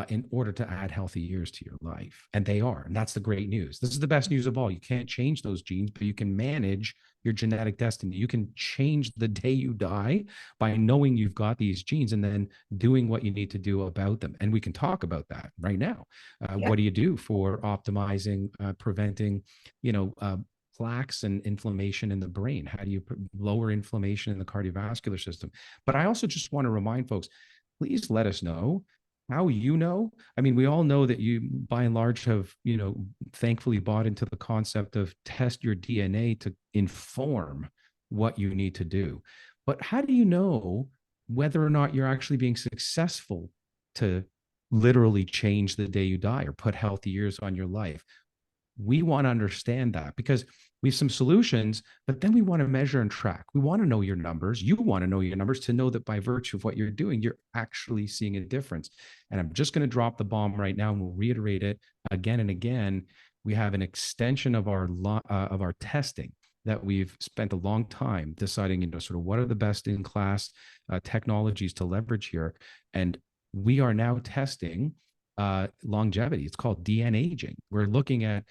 [SPEAKER 2] in order to add healthy years to your life. And they are. And that's the great news. This is the best news of all. You can't change those genes, but you can manage your genetic destiny. You can change the day you die by knowing you've got these genes and then doing what you need to do about them. And we can talk about that right now. What do you do for optimizing, preventing, plaques and inflammation in the brain? How do you lower inflammation in the cardiovascular system? But I also just want to remind folks, please let us know how I mean, we all know that you, by and large, have, thankfully bought into the concept of test your DNA to inform what you need to do. But how do you know whether or not you're actually being successful to literally change the day you die or put healthy years on your life? We want to understand that, because we have some solutions, but then we want to measure and track. We want to know your numbers. You want to know your numbers to know that by virtue of what you're doing, you're actually seeing a difference. And I'm just going to drop the bomb right now, and we'll reiterate it again and again. We have an extension of our testing that we've spent a long time deciding, sort of what are the best in class technologies to leverage here. And we are now testing longevity. It's called DNA aging. We're looking at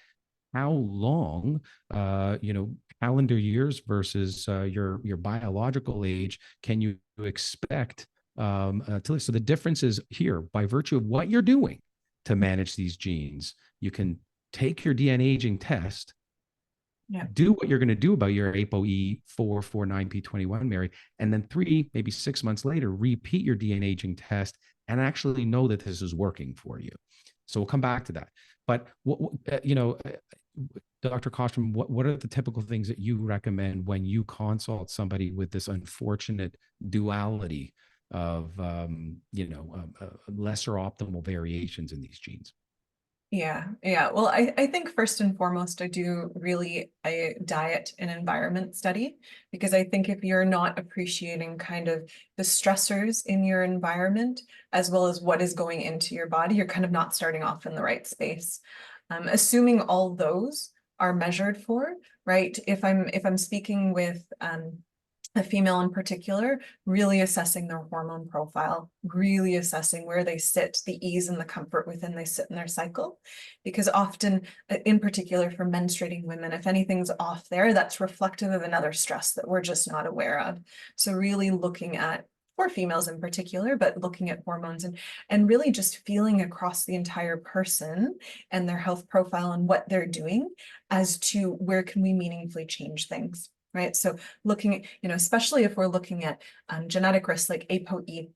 [SPEAKER 2] how long, calendar years versus your biological age can you expect to live. So the difference is here, by virtue of what you're doing to manage these genes, you can take your DNA aging test, do what you're going to do about your ApoE 4, 4, 9p21, Mary, and then 3, maybe 6 months later, repeat your DNA aging test and actually know that this is working for you. So we'll come back to that. But Dr. Kostroman, what are the typical things that you recommend when you consult somebody with this unfortunate duality of, lesser optimal variations in these genes?
[SPEAKER 1] Yeah. Well, I think first and foremost, I do really a diet and environment study, because I think if you're not appreciating kind of the stressors in your environment, as well as what is going into your body, you're kind of not starting off in the right space. Assuming all those are measured for, right? If I'm speaking with a female in particular, really assessing their hormone profile, really assessing where they sit, the ease and the comfort within they sit in their cycle. Because often, in particular for menstruating women, if anything's off there, that's reflective of another stress that we're just not aware of. So really looking at for females in particular, but looking at hormones and really just feeling across the entire person and their health profile and what they're doing as to where can we meaningfully change things, right? So looking at, especially if we're looking at genetic risks like ApoE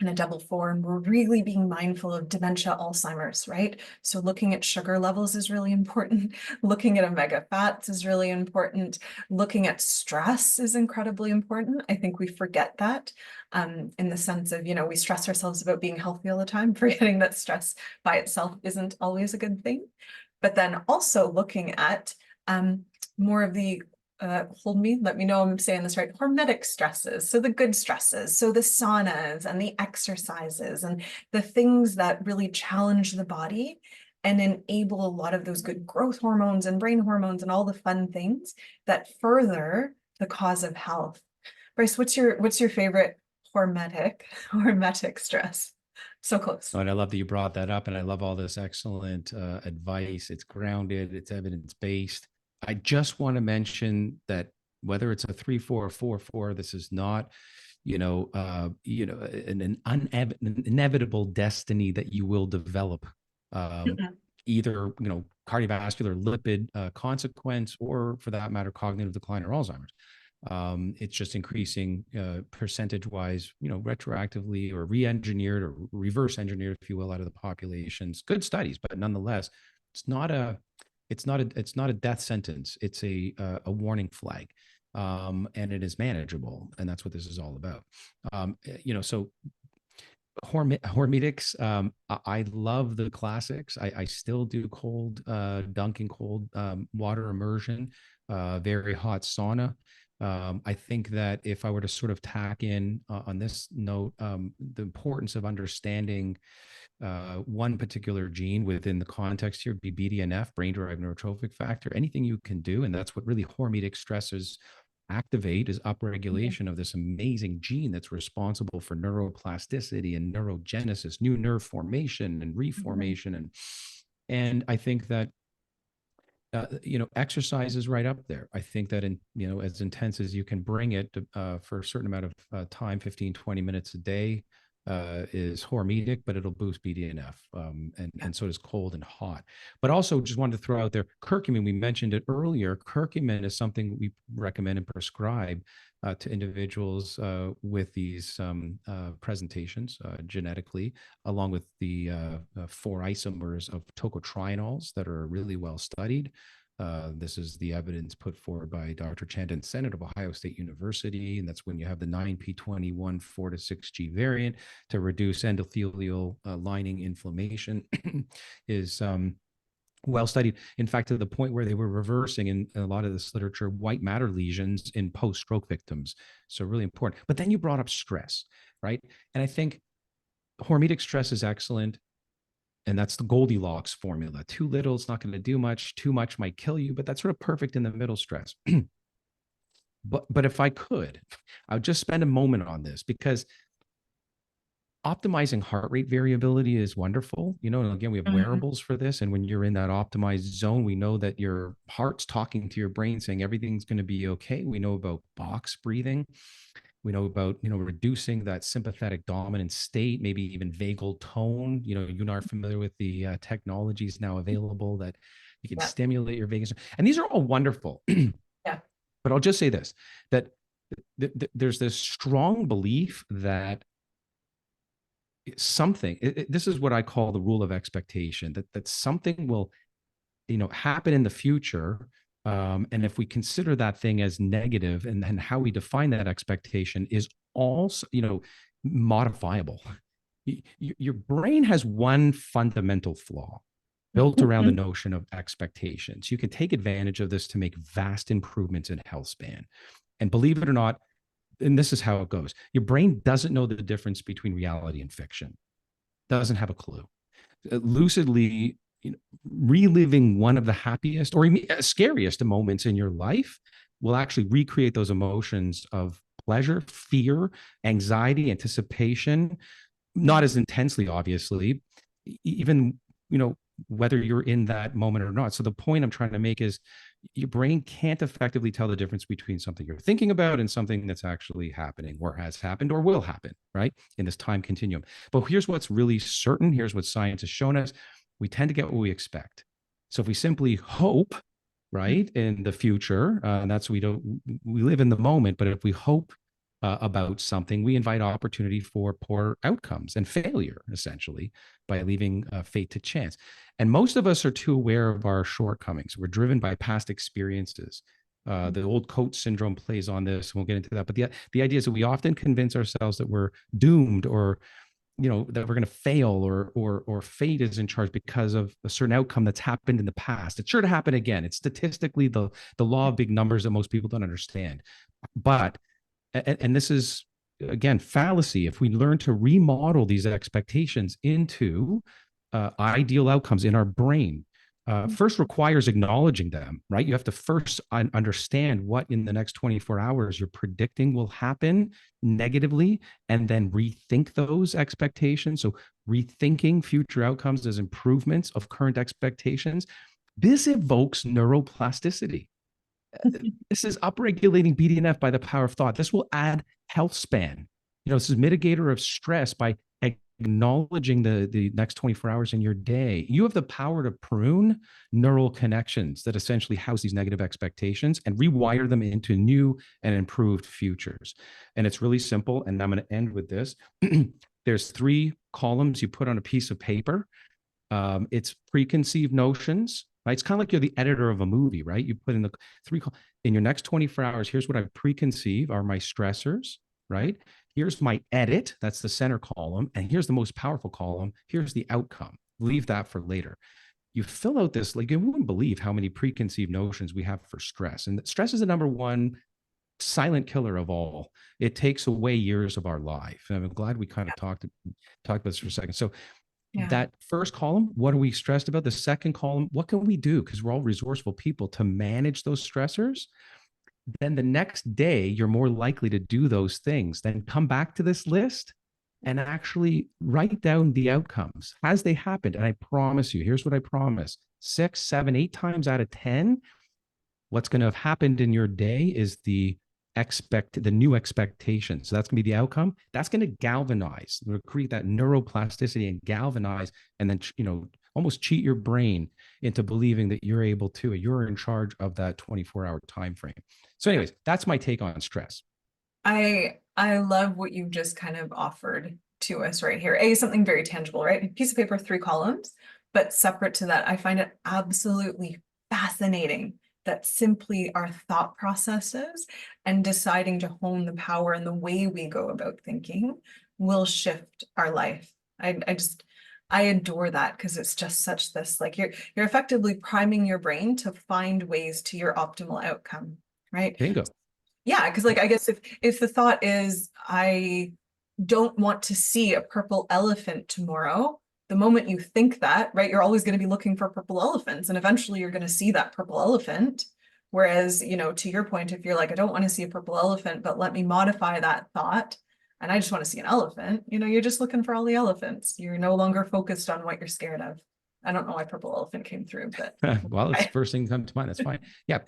[SPEAKER 1] in a double form, we're really being mindful of dementia, Alzheimer's, right? So looking at sugar levels is really important. Looking at omega fats is really important. Looking at stress is incredibly important. I think we forget that in the sense of, we stress ourselves about being healthy all the time, forgetting that stress by itself isn't always a good thing. But then also looking at more of the let me know I'm saying this right, hormetic stresses. So the good stresses, so the saunas and the exercises and the things that really challenge the body and enable a lot of those good growth hormones and brain hormones and all the fun things that further the cause of health. Bryce, what's your favorite hormetic stress? So close.
[SPEAKER 2] Oh, and I love that you brought that up, and I love all this excellent advice. It's grounded, it's evidence-based. I just want to mention that whether it's a 3-4 or 4-4, this is not, an inevitable destiny that you will develop either, cardiovascular lipid consequence, or for that matter, cognitive decline or Alzheimer's. It's just increasing percentage-wise, retroactively or re-engineered or reverse engineered, if you will, out of the populations. Good studies, but nonetheless, it's not a death sentence. It's a warning flag, and it is manageable, and that's what this is all about. So hormetics. I love the classics. I still do cold dunking, cold water immersion, very hot sauna. I think that if I were to sort of tack in on this note, the importance of understanding one particular gene within the context here, be BDNF, brain-derived neurotrophic factor, anything you can do, and that's what really hormetic stresses activate, is upregulation of this amazing gene that's responsible for neuroplasticity and neurogenesis, new nerve formation and reformation, and I think that exercise is right up there. I think that as intense as you can bring it for a certain amount of time, 15, 20 minutes a day, is hormetic, but it'll boost BDNF, and so does cold and hot. But also just wanted to throw out there, curcumin, we mentioned it earlier. Curcumin is something we recommend and prescribe to individuals with these presentations genetically, along with the 4 isomers of tocotrienols that are really well studied. This is the evidence put forward by Dr. Chandan Sennett of Ohio State University, and that's when you have the 9p21 4 to 6G variant to reduce endothelial lining inflammation is well studied. In fact, to the point where they were reversing in a lot of this literature white matter lesions in post-stroke victims. So really important. But then you brought up stress, right? And I think hormetic stress is excellent. And that's the Goldilocks formula. Too little is not going to do much. Too much might kill you, but that's sort of perfect in the middle stress. But if I could, I would just spend a moment on this, because optimizing heart rate variability is wonderful. And again, we have wearables for this. And when you're in that optimized zone, we know that your heart's talking to your brain saying everything's going to be okay. We know about box breathing. We know about, reducing that sympathetic dominant state, maybe even vagal tone. You and I are familiar with the technologies now available that you can stimulate your vagus. And these are all wonderful.
[SPEAKER 1] Yeah.
[SPEAKER 2] But I'll just say this, that there's this strong belief that something, this is what I call the rule of expectation, that something will, happen in the future. And if we consider that thing as negative, and how we define that expectation is also, modifiable. Your brain has one fundamental flaw built around the notion of expectations. You can take advantage of this to make vast improvements in health span. And believe it or not, and this is how it goes, your brain doesn't know the difference between reality and fiction, doesn't have a clue. Lucidly, reliving one of the happiest or scariest moments in your life will actually recreate those emotions of pleasure, fear, anxiety, anticipation, not as intensely, obviously, even, whether you're in that moment or not. So the point I'm trying to make is, your brain can't effectively tell the difference between something you're thinking about and something that's actually happening or has happened or will happen, right? In this time continuum. But here's what's really certain. Here's what science has shown us. We tend to get what we expect. So if we simply hope, right, in the future, and that's, we live in the moment, but if we hope about something, we invite opportunity for poor outcomes and failure, essentially, by leaving fate to chance. And most of us are too aware of our shortcomings. We're driven by past experiences. The old coach syndrome plays on this. We'll get into that. But the idea is that we often convince ourselves that we're doomed, or that we're going to fail, or fate is in charge because of a certain outcome that's happened in the past. It's sure to happen again. It's statistically the law of big numbers that most people don't understand. But and this is, again, fallacy. If we learn to remodel these expectations into ideal outcomes in our brain, first requires acknowledging them, right? You have to first understand what in the next 24 hours you're predicting will happen negatively, and then rethink those expectations. So rethinking future outcomes as improvements of current expectations. This evokes neuroplasticity. This is upregulating BDNF by the power of thought. This will add health span. This is mitigator of stress by acknowledging the next 24 hours in your day. You have the power to prune neural connections that essentially house these negative expectations and rewire them into new and improved futures. And it's really simple. And I'm going to end with this. There's 3 columns you put on a piece of paper. It's preconceived notions, right? It's kind of like you're the editor of a movie, right? You put in the 3, in your next 24 hours, here's what I preconceive are my stressors, right? Here's my edit, that's the center column. And here's the most powerful column. Here's the outcome. Leave that for later. You fill out this, like, you wouldn't believe how many preconceived notions we have for stress. And stress is the number one silent killer of all. It takes away years of our life. And I'm glad we kind of talked about this for a second. So that first column, what are we stressed about? The second column, what can we do? Because we're all resourceful people to manage those stressors. Then the next day, you're more likely to do those things. Then come back to this list and actually write down the outcomes as they happened. And I promise you, here's what I promise: 6, 7, 8 times out of 10, what's going to have happened in your day is the new expectation. So that's going to be the outcome. That's going to galvanize, create that neuroplasticity and galvanize, and then, almost cheat your brain into believing that you're you're in charge of that 24-hour time frame. So anyways, that's my take on stress.
[SPEAKER 1] I love what you've just kind of offered to us right here. Something very tangible, right? A piece of paper, 3 columns, but separate to that, I find it absolutely fascinating that simply our thought processes and deciding to hone the power and the way we go about thinking will shift our life. I adore that, because it's just such this, like, you're effectively priming your brain to find ways to your optimal outcome, right?
[SPEAKER 2] Bingo.
[SPEAKER 1] Yeah, because, like, I guess if the thought is, I don't want to see a purple elephant tomorrow, the moment you think that, right, you're always going to be looking for purple elephants, and eventually you're going to see that purple elephant. Whereas, to your point, if you're like, I don't want to see a purple elephant, but let me modify that thought, and I just want to see an elephant, you're just looking for all the elephants. You're no longer focused on what you're scared of. I don't know why purple elephant came through, but
[SPEAKER 2] well, it's the first thing that comes to mind. That's fine. Yeah,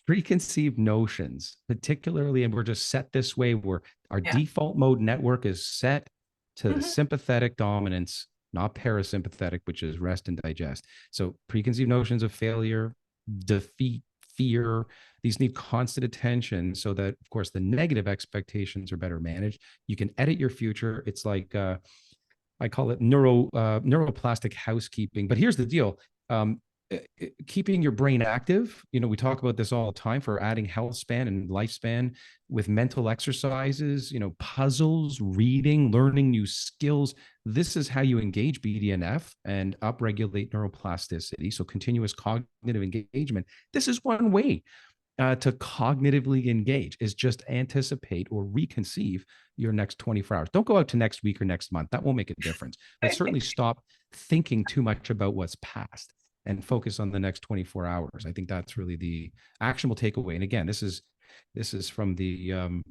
[SPEAKER 2] preconceived notions, particularly, and we're just set this way, where our default mode network is set to the sympathetic dominance, not parasympathetic, which is rest and digest. So preconceived notions of failure, defeat, fear, these need constant attention, so that, of course, the negative expectations are better managed. You can edit your future. It's like, I call it neuroplastic housekeeping. But here's the deal. Keeping your brain active, we talk about this all the time, for adding health span and lifespan, with mental exercises, puzzles, reading, learning new skills. This is how you engage BDNF and upregulate neuroplasticity. So continuous cognitive engagement. This is one way to cognitively engage, is just anticipate or reconceive your next 24 hours. Don't go out to next week or next month. That won't make a difference. But certainly stop thinking too much about what's past and focus on the next 24 hours. I think that's really the actionable takeaway. And again, this is from the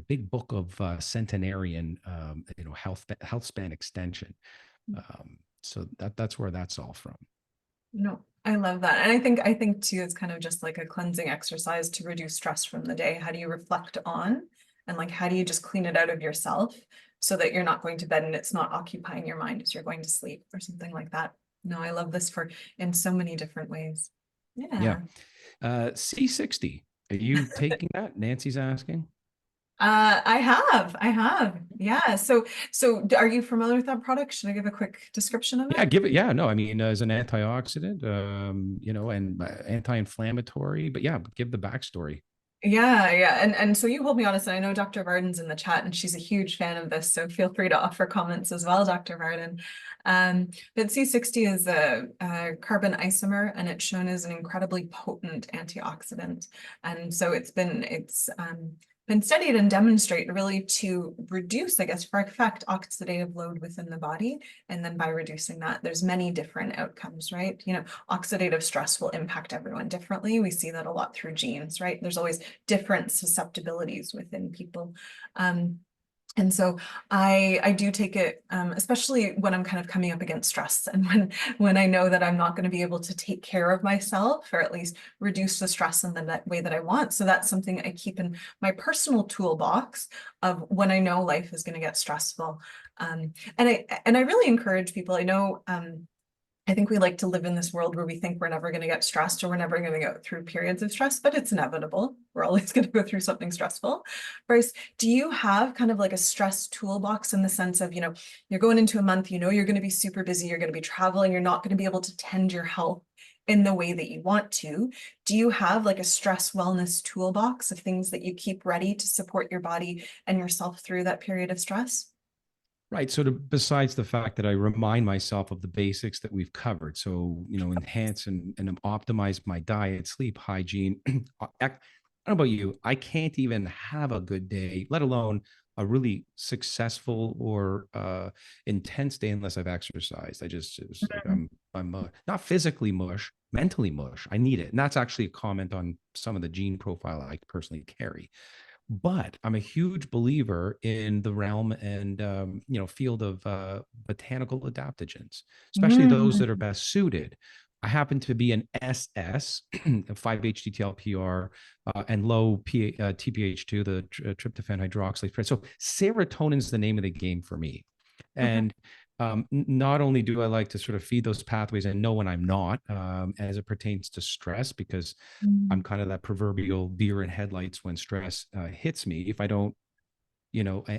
[SPEAKER 2] big book of Centenarian, health span extension. So that's where that's all from.
[SPEAKER 1] I love that. And I think too, it's kind of just like a cleansing exercise to reduce stress from the day. How do you reflect on, and like, how do you just clean it out of yourself so that you're not going to bed and it's not occupying your mind as you're going to sleep or something like that. No, I love this for in so many different ways.
[SPEAKER 2] Yeah.
[SPEAKER 1] Yeah.
[SPEAKER 2] C60. Are you taking that? Nancy's asking.
[SPEAKER 1] I have. Yeah. Are you familiar with that product? Should I give a quick description of
[SPEAKER 2] Yeah,
[SPEAKER 1] it?
[SPEAKER 2] give it. Yeah, no, I mean, as an antioxidant, and anti-inflammatory. But yeah, give the backstory.
[SPEAKER 1] Yeah. And so you hold me honest, and I know Dr. Varden's in the chat and she's a huge fan of this. So feel free to offer comments as well, Dr. Varden. But C60 is a carbon isomer, and it's shown as an incredibly potent antioxidant. And so it's been studied and demonstrated really to reduce, I guess, for effect, oxidative load within the body. And then by reducing that, there's many different outcomes, right? Oxidative stress will impact everyone differently. We see that a lot through genes, right? There's always different susceptibilities within people. And so I do take it, especially when I'm kind of coming up against stress, and when I know that I'm not going to be able to take care of myself, or at least reduce the stress in the way that I want. So that's something I keep in my personal toolbox of when I know life is going to get stressful. And I really encourage people. I think we like to live in this world where we think we're never going to get stressed, or we're never going to go through periods of stress, but it's inevitable. We're always going to go through something stressful. Bryce, do you have kind of like a stress toolbox, in the sense of, you're going into a month, you're going to be super busy, you're going to be traveling, you're not going to be able to tend your health in the way that you want to. Do you have like a stress wellness toolbox of things that you keep ready to support your body and yourself through that period of stress?
[SPEAKER 2] Right. So besides the fact that I remind myself of the basics that we've covered, so enhance and optimize my diet, sleep, hygiene. I don't know about you. I can't even have a good day, let alone a really successful or intense day, unless I've exercised. It's like I'm not physically mush, mentally mush. I need it, and that's actually a comment on some of the gene profile I personally carry. But I'm a huge believer in the realm and field of botanical adaptogens, especially those that are
[SPEAKER 1] Mm.
[SPEAKER 2] best suited. I happen to be an SS, 5-HTTL-PR, and low TPH2, the tryptophan hydroxylase. So serotonin is the name of the game for me.
[SPEAKER 1] Okay.
[SPEAKER 2] And not only do I like to sort of feed those pathways and know when I'm not, as it pertains to stress, because I'm
[SPEAKER 1] Mm.
[SPEAKER 2] kind of that proverbial deer in headlights when stress hits me. If I don't,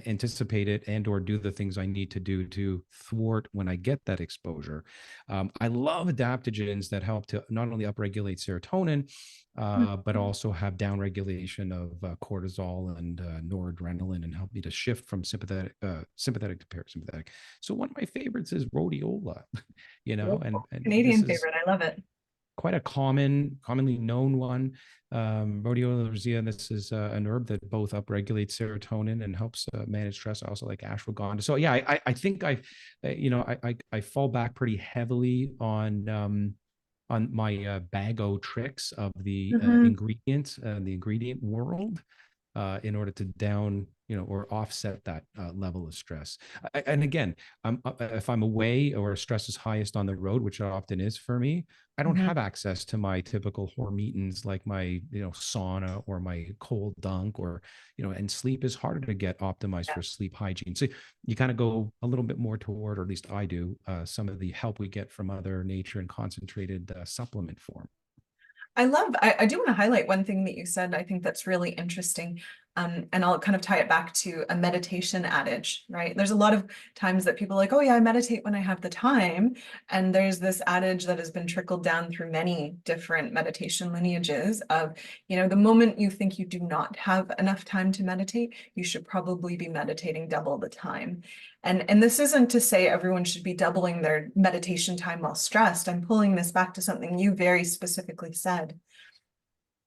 [SPEAKER 2] anticipate it and or do the things I need to do to thwart when I get that exposure. I love adaptogens that help to not only upregulate serotonin, but also have downregulation of cortisol and noradrenaline, and help me to shift from sympathetic to parasympathetic. So one of my favorites is rhodiola, and this
[SPEAKER 1] Canadian
[SPEAKER 2] is
[SPEAKER 1] favorite. I love it.
[SPEAKER 2] quite a commonly known one. Rhodiola rosea. This is an herb that both upregulates serotonin and helps manage stress. I also like ashwagandha. So yeah, I think I fall back pretty heavily on my bag-o tricks of the
[SPEAKER 1] Mhm.
[SPEAKER 2] ingredients, the ingredient world, in order to down, or offset that level of stress. And again, if I'm away or stress is highest on the road, which it often is for me, I don't
[SPEAKER 1] Mhm.
[SPEAKER 2] have access to my typical hormetins like my, sauna or my cold dunk, or, and sleep is harder to get optimized
[SPEAKER 1] Yeah.
[SPEAKER 2] for sleep hygiene. So you kind of go a little bit more toward, or at least I do, some of the help we get from Mother Nature in concentrated supplement form.
[SPEAKER 1] I do want to highlight one thing that you said. I think that's really interesting. And I'll kind of tie it back to a meditation adage, right? There's a lot of times that people are like, oh yeah, I meditate when I have the time. And there's this adage that has been trickled down through many different meditation lineages of, the moment you think you do not have enough time to meditate, you should probably be meditating double the time. And this isn't to say everyone should be doubling their meditation time while stressed. I'm pulling this back to something you very specifically said.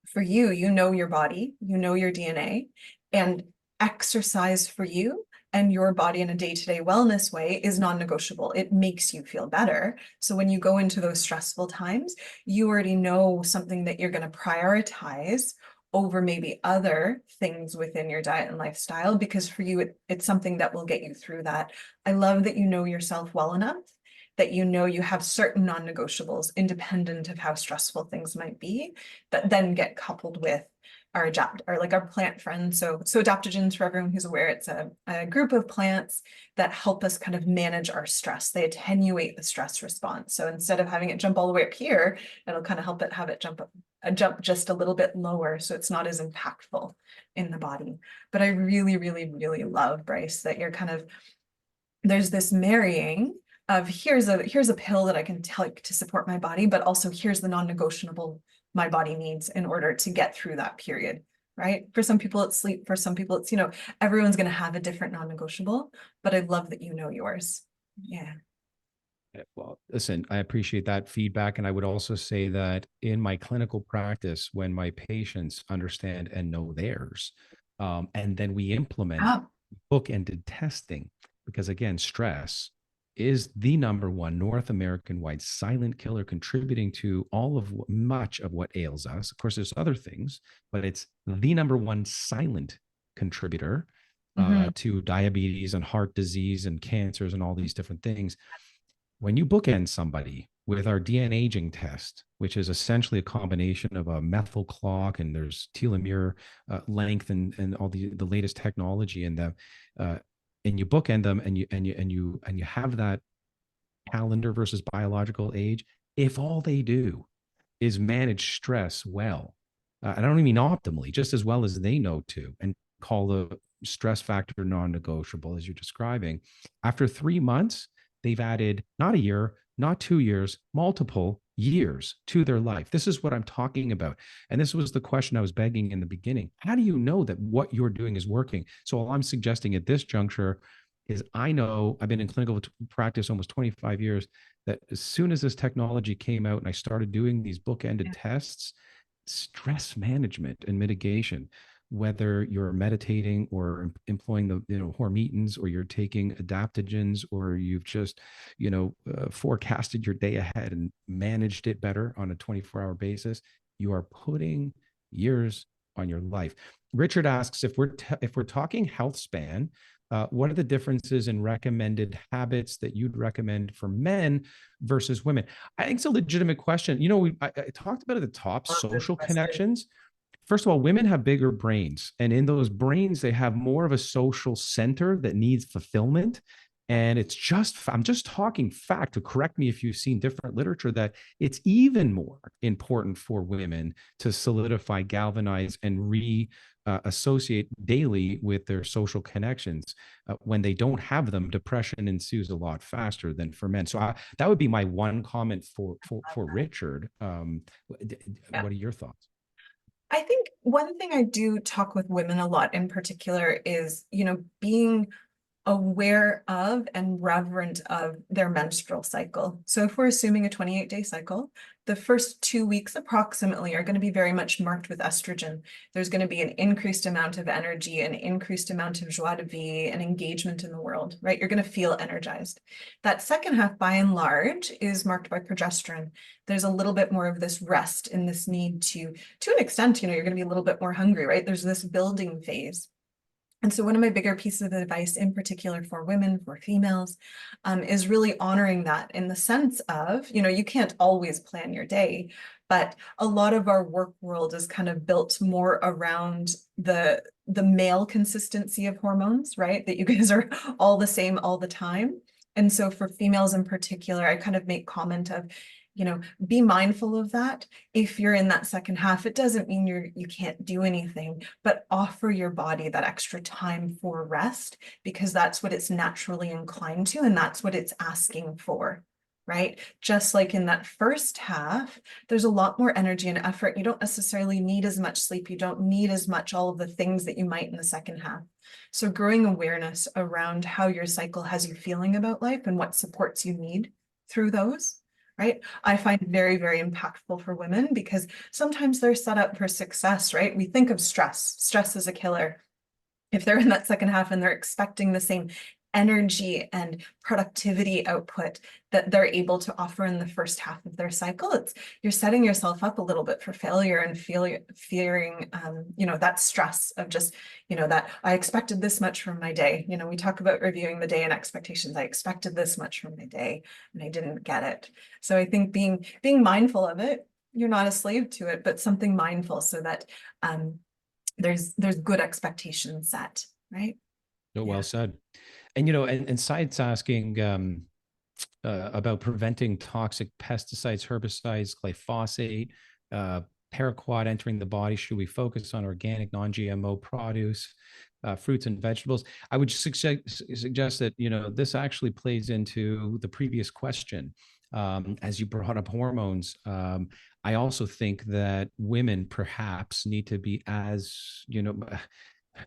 [SPEAKER 1] For you, you know your body, you know your DNA, and exercise for you and your body in a day-to-day wellness way is non-negotiable. It makes you feel better. So when you go into those stressful times, you already know something that you're going to prioritize over maybe other things within your diet and lifestyle, because for you, it's something that will get you through that. I love that you know yourself well enough that you know you have certain non-negotiables independent of how stressful things might be, that then get coupled with our our plant friends. So adaptogens, for everyone who's aware, it's a group of plants that help us kind of manage our stress. They attenuate the stress response. So instead of having it jump all the way up here, it'll kind of help it have it jump just a little bit lower, so it's not as impactful in the body. But I really, really, really love, Bryce, that you're kind of, there's this marrying of here's a pill that I can take to support my body, but also here's the non-negotiable my body needs in order to get through that period, right? For some people it's sleep, for some people it's, everyone's going to have a different non-negotiable, but I love that you know yours. Yeah.
[SPEAKER 2] Well, listen, I appreciate that feedback. And I would also say that in my clinical practice, when my patients understand and know theirs, and then we implement bookended testing, because again, stress is the number one North American wide silent killer, contributing to much of what ails us. Of course, there's other things, but it's the number one silent contributor to diabetes and heart disease and cancers and all these different things. When you bookend somebody with our DNA aging test, which is essentially a combination of a methyl clock and there's telomere length and all the latest technology in them, and you bookend them and you have that calendar versus biological age, if all they do is manage stress well, and I don't even mean optimally, just as well as they know to, and call the stress factor non-negotiable as you're describing, after 3 months, they've added not a year, not 2 years, multiple years to their life. This is what I'm talking about. And this was the question I was begging in the beginning. How do you know that what you're doing is working? So all I'm suggesting at this juncture is, I know I've been in clinical practice almost 25 years, that as soon as this technology came out and I started doing these bookended tests, stress management and mitigation, whether you're meditating or employing the hormetins, or you're taking adaptogens, or you've just forecasted your day ahead and managed it better on a 24-hour basis, you are putting years on your life. Richard asks, if we're talking health span, what are the differences in recommended habits that you'd recommend for men versus women? I think it's a legitimate question. I talked about at the top, social connections. First of all, women have bigger brains, and in those brains, they have more of a social center that needs fulfillment. And I'm just talking fact, to correct me if you've seen different literature, that it's even more important for women to solidify, galvanize, and associate daily with their social connections. When they don't have them, depression ensues a lot faster than for men. So that would be my one comment for Richard. What are your thoughts?
[SPEAKER 1] I think one thing I do talk with women a lot in particular is, being aware of and reverent of their menstrual cycle. So if we're assuming a 28-day cycle, the first 2 weeks approximately are going to be very much marked with estrogen. There's going to be an increased amount of energy, an increased amount of joie de vivre and engagement in the world, right? You're going to feel energized. That second half, by and large, is marked by progesterone. There's a little bit more of this rest and this need to an extent, you're going to be a little bit more hungry, right? There's this building phase. And so one of my bigger pieces of advice, in particular for women, for females, is really honoring that, in the sense of, you can't always plan your day, but a lot of our work world is kind of built more around the male consistency of hormones, right? That you guys are all the same all the time. And so for females in particular, I kind of make comment of, be mindful of that. If you're in that second half, it doesn't mean you can't do anything, but offer your body that extra time for rest, because that's what it's naturally inclined to, and that's what it's asking for, right? Just like in that first half, there's a lot more energy and effort. You don't necessarily need as much sleep. You don't need as much all of the things that you might in the second half. So growing awareness around how your cycle has you feeling about life and what supports you need through those, right? I find very, very impactful for women, because sometimes they're set up for success, right? We think of stress. Stress is a killer. If they're in that second half and they're expecting the same energy and productivity output that they're able to offer in the first half of their cycle. You're setting yourself up a little bit for failure and fearing, that stress of just, that I expected this much from my day. We talk about reviewing the day and expectations. I expected this much from my day and I didn't get it. So I think being mindful of it, you're not a slave to it, but something mindful so that there's good expectations set, right?
[SPEAKER 2] Oh, well said. And, and Side's asking about preventing toxic pesticides, herbicides, glyphosate, paraquat entering the body. Should we focus on organic, non-GMO produce, fruits and vegetables? I would suggest that, this actually plays into the previous question. As you brought up hormones, I also think that women perhaps need to be as,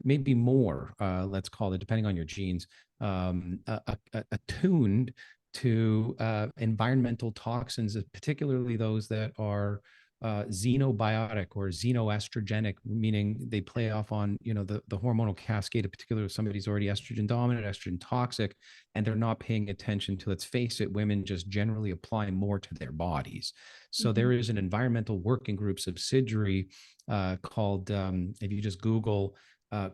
[SPEAKER 2] maybe more, let's call it, depending on your genes, attuned to environmental toxins, particularly those that are xenobiotic or xenoestrogenic, meaning they play off on, the hormonal cascade, in particular if somebody's already estrogen dominant, estrogen toxic, and they're not paying attention to, let's face it, women just generally apply more to their bodies. So there is an environmental working group subsidiary called, if you just Google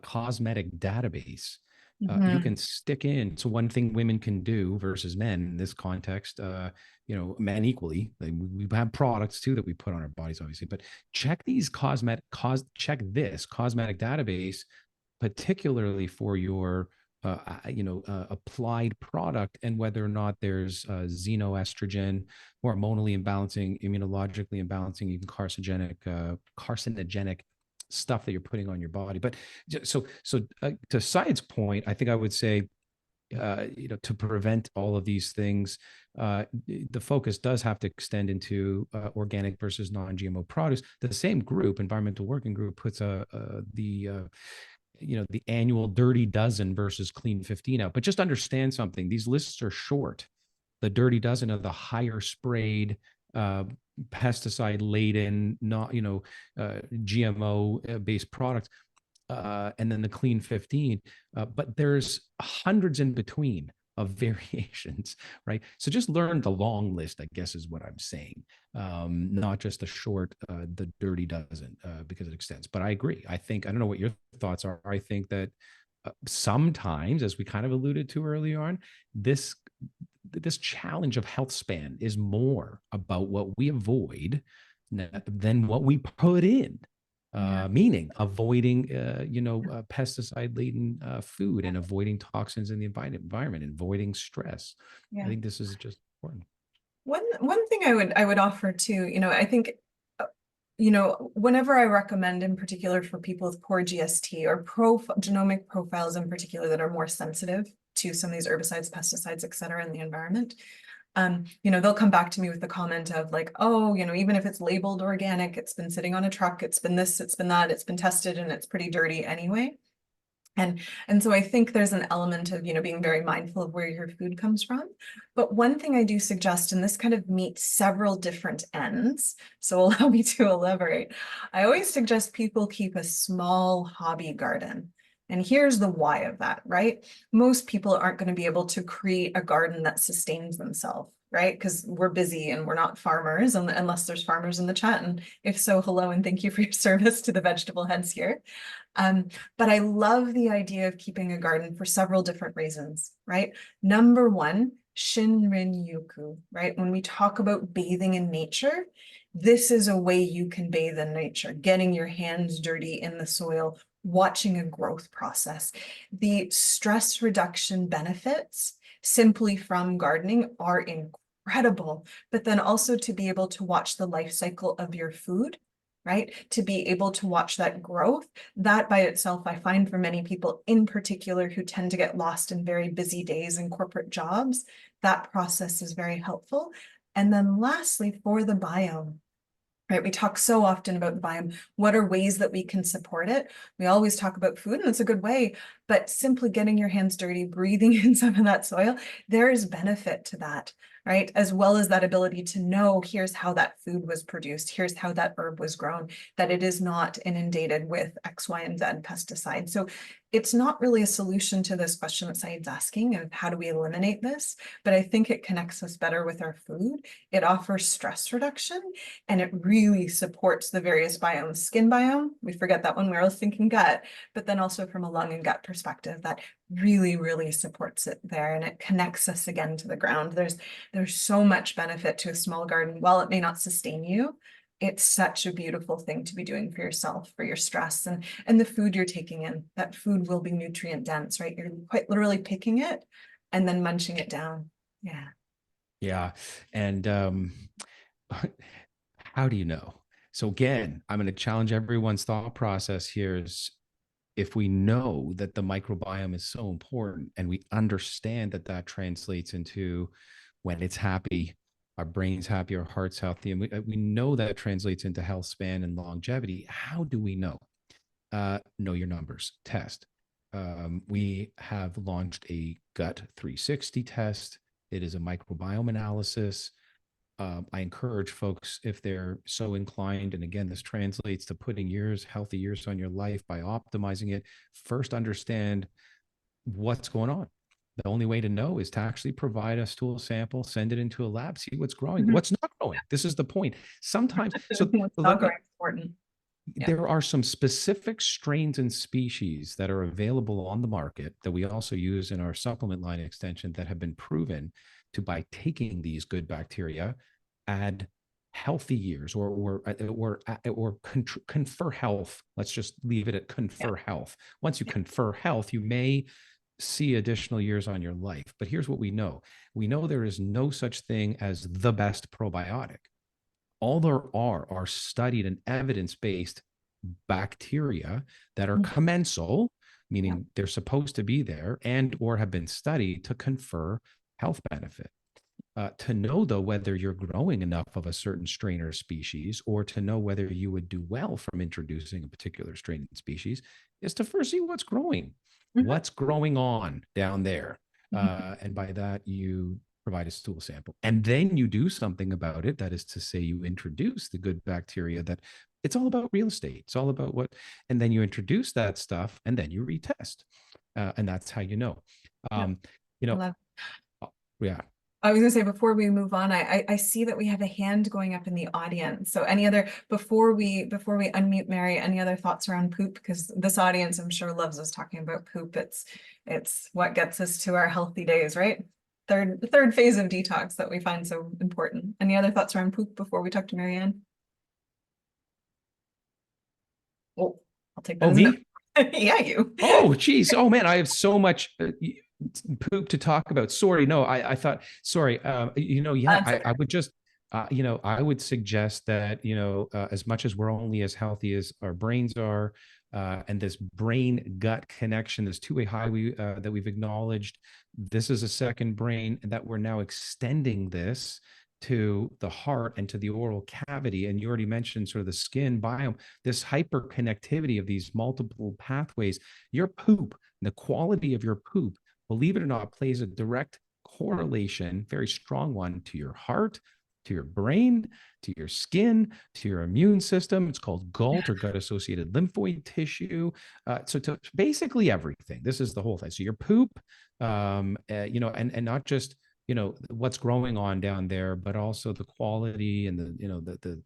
[SPEAKER 2] cosmetic database, you can stick in. So one thing women can do versus men in this context, men equally, we have products too that we put on our bodies, obviously, but check these check this cosmetic database, particularly for your, applied product, and whether or not there's xenoestrogen, hormonally imbalancing, immunologically imbalancing, even carcinogenic stuff that you're putting on your body. But so to Side's point, I think I would say, to prevent all of these things, the focus does have to extend into organic versus non-GMO produce. The same group, environmental working group, puts the annual dirty dozen versus clean 15 out. But just understand something: these lists are short. The dirty dozen are the higher sprayed, pesticide laden, not GMO based products, and then the clean 15, but there's hundreds in between of variations, right? So just learn the long list, I guess, is what I'm saying, not just the short, the dirty dozen, because it extends. But I agree. I don't know what your thoughts are. I think that sometimes, as we kind of alluded to early on, this challenge of health span is more about what we avoid than what we put in. Meaning avoiding, pesticide laden food, and avoiding toxins in the environment, avoiding stress. I think this is just important.
[SPEAKER 1] One thing I would offer too, I think, whenever I recommend, in particular for people with poor GST or genomic profiles in particular that are more sensitive to some of these herbicides, pesticides, et cetera, in the environment, they'll come back to me with the comment of like, oh, even if it's labeled organic, it's been sitting on a truck, it's been this, it's been that, it's been tested, and it's pretty dirty anyway. And so I think there's an element of, being very mindful of where your food comes from. But one thing I do suggest, and this kind of meets several different ends, so allow me to elaborate. I always suggest people keep a small hobby garden. And here's the why of that, right? Most people aren't going to be able to create a garden that sustains themselves, right? Because we're busy and we're not farmers, unless there's farmers in the chat. And if so, hello, and thank you for your service to the vegetable heads here. But I love the idea of keeping a garden for several different reasons, right? Number one, Shinrin Yuku, right? When we talk about bathing in nature, this is a way you can bathe in nature, getting your hands dirty in the soil, watching a growth process. The stress reduction benefits simply from gardening are incredible, but then also to be able to watch the life cycle of your food, right? To be able to watch that growth, that by itself, I find for many people in particular who tend to get lost in very busy days and corporate jobs, that process is very helpful. And then lastly, for the biome, right? We talk so often about the biome. What are ways that we can support it? We always talk about food, and it's a good way, but simply getting your hands dirty, breathing in some of that soil, there is benefit to that. right? As well as that ability to know, here's how that food was produced, here's how that herb was grown, that it is not inundated with X, Y, and Z pesticides. So it's not really a solution to this question that Saeed's asking of how do we eliminate this, but I think it connects us better with our food. It offers stress reduction, and it really supports the various biomes. Skin biome, we forget that one, we're all thinking gut, but then also from a lung and gut perspective, that really, really supports it there, and it connects us again to the ground. There's so much benefit to a small garden. While it may not sustain you, it's such a beautiful thing to be doing for yourself, for your stress, and the food you're taking in. That food will be nutrient dense, right? You're quite literally picking it and then munching it down. Yeah.
[SPEAKER 2] Yeah. And how do you know? So again, I'm going to challenge everyone's thought process here is, if we know that the microbiome is so important and we understand that that translates into, when it's happy, our brain's happy, our heart's healthy, and we know that translates into health span and longevity. How do we know? Know your numbers test. We have launched a gut 360 test. It is a microbiome analysis. I encourage folks, if they're so inclined, and again, this translates to putting years, healthy years on your life by optimizing it, first understand what's going on. The only way to know is to actually provide a stool sample, send it into a lab, see what's growing, what's not growing. This is the point. Sometimes, so
[SPEAKER 1] What's not very important. Yeah.
[SPEAKER 2] there are some specific strains and species that are available on the market that we also use in our supplement line extension that have been proven to, by taking these good bacteria, add healthy years or confer health. Let's just leave it at confer health. Once you confer health, you may see additional years on your life. But here's what we know. We know there is no such thing as the best probiotic. All there are studied and evidence-based bacteria that are commensal, meaning they're supposed to be there and or have been studied to confer health benefit. To know, though, whether you're growing enough of a certain strain or species, or to know whether you would do well from introducing a particular strain and species, is to first see what's growing, what's growing on down there. And by that, you provide a stool sample. And then you do something about it. That is to say, you introduce the good bacteria. That it's all about real estate. It's all about what, and then you introduce that stuff and then you retest. And that's how you know. You know, yeah.
[SPEAKER 1] I was gonna say, before we move on, I see that we have a hand going up in the audience. So any other, before we unmute Mary, any other thoughts around poop? Because this audience, I'm sure, loves us talking about poop. It's what gets us to our healthy days, right? The third phase of detox that we find so important. Any other thoughts around poop before we talk to Marianne? Oh, I'll take that.
[SPEAKER 2] Oh, me?
[SPEAKER 1] Yeah, you.
[SPEAKER 2] Oh, geez. Oh, man, I have so much poop to talk about. Sorry. No, I thought, sorry. I would just, I would suggest that, as much as we're only as healthy as our brains are, and this brain gut connection, this two-way highway that we've acknowledged, this is a second brain, and that we're now extending this to the heart and to the oral cavity. And you already mentioned sort of the skin biome, this hyperconnectivity of these multiple pathways. Your poop, the quality of your poop, believe it or not, plays a direct correlation, very strong one, to your heart, to your brain, to your skin, to your immune system. It's called GALT, or gut-associated lymphoid tissue. So to basically everything. This is the whole thing. So your poop, and not just what's growing on down there, but also the quality and the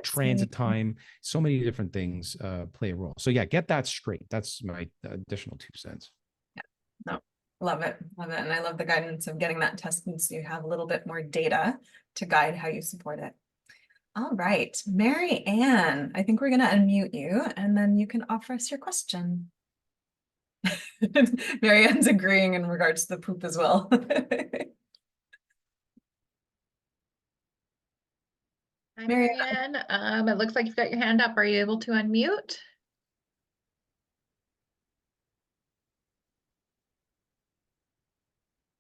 [SPEAKER 2] transit time. So many different things play a role. So yeah, get that straight. That's my additional 2 cents.
[SPEAKER 1] Yeah, no, love it, and I love the guidance of getting that tested so you have a little bit more data to guide how you support it. All right, Mary Ann, I think we're going to unmute you, and then you can offer us your question. Mary Ann's agreeing in regards to the poop as well.
[SPEAKER 3] Hi, Marianne. It looks like you've got your hand up. Are you able to unmute?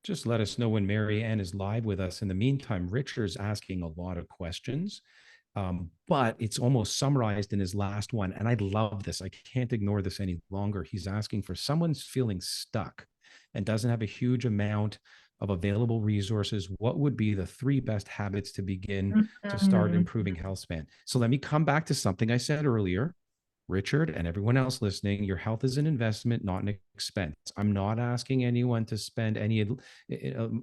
[SPEAKER 2] Just let us know when Mary Ann is live with us. In the meantime, Richard's asking a lot of questions, but it's almost summarized in his last one. And I love this. I can't ignore this any longer. He's asking for someone's feeling stuck and doesn't have a huge amount of available resources, what would be the 3 best habits to begin to start improving health span? So let me come back to something I said earlier. Richard and everyone else listening, your health is an investment, not an expense. I'm not asking anyone to spend any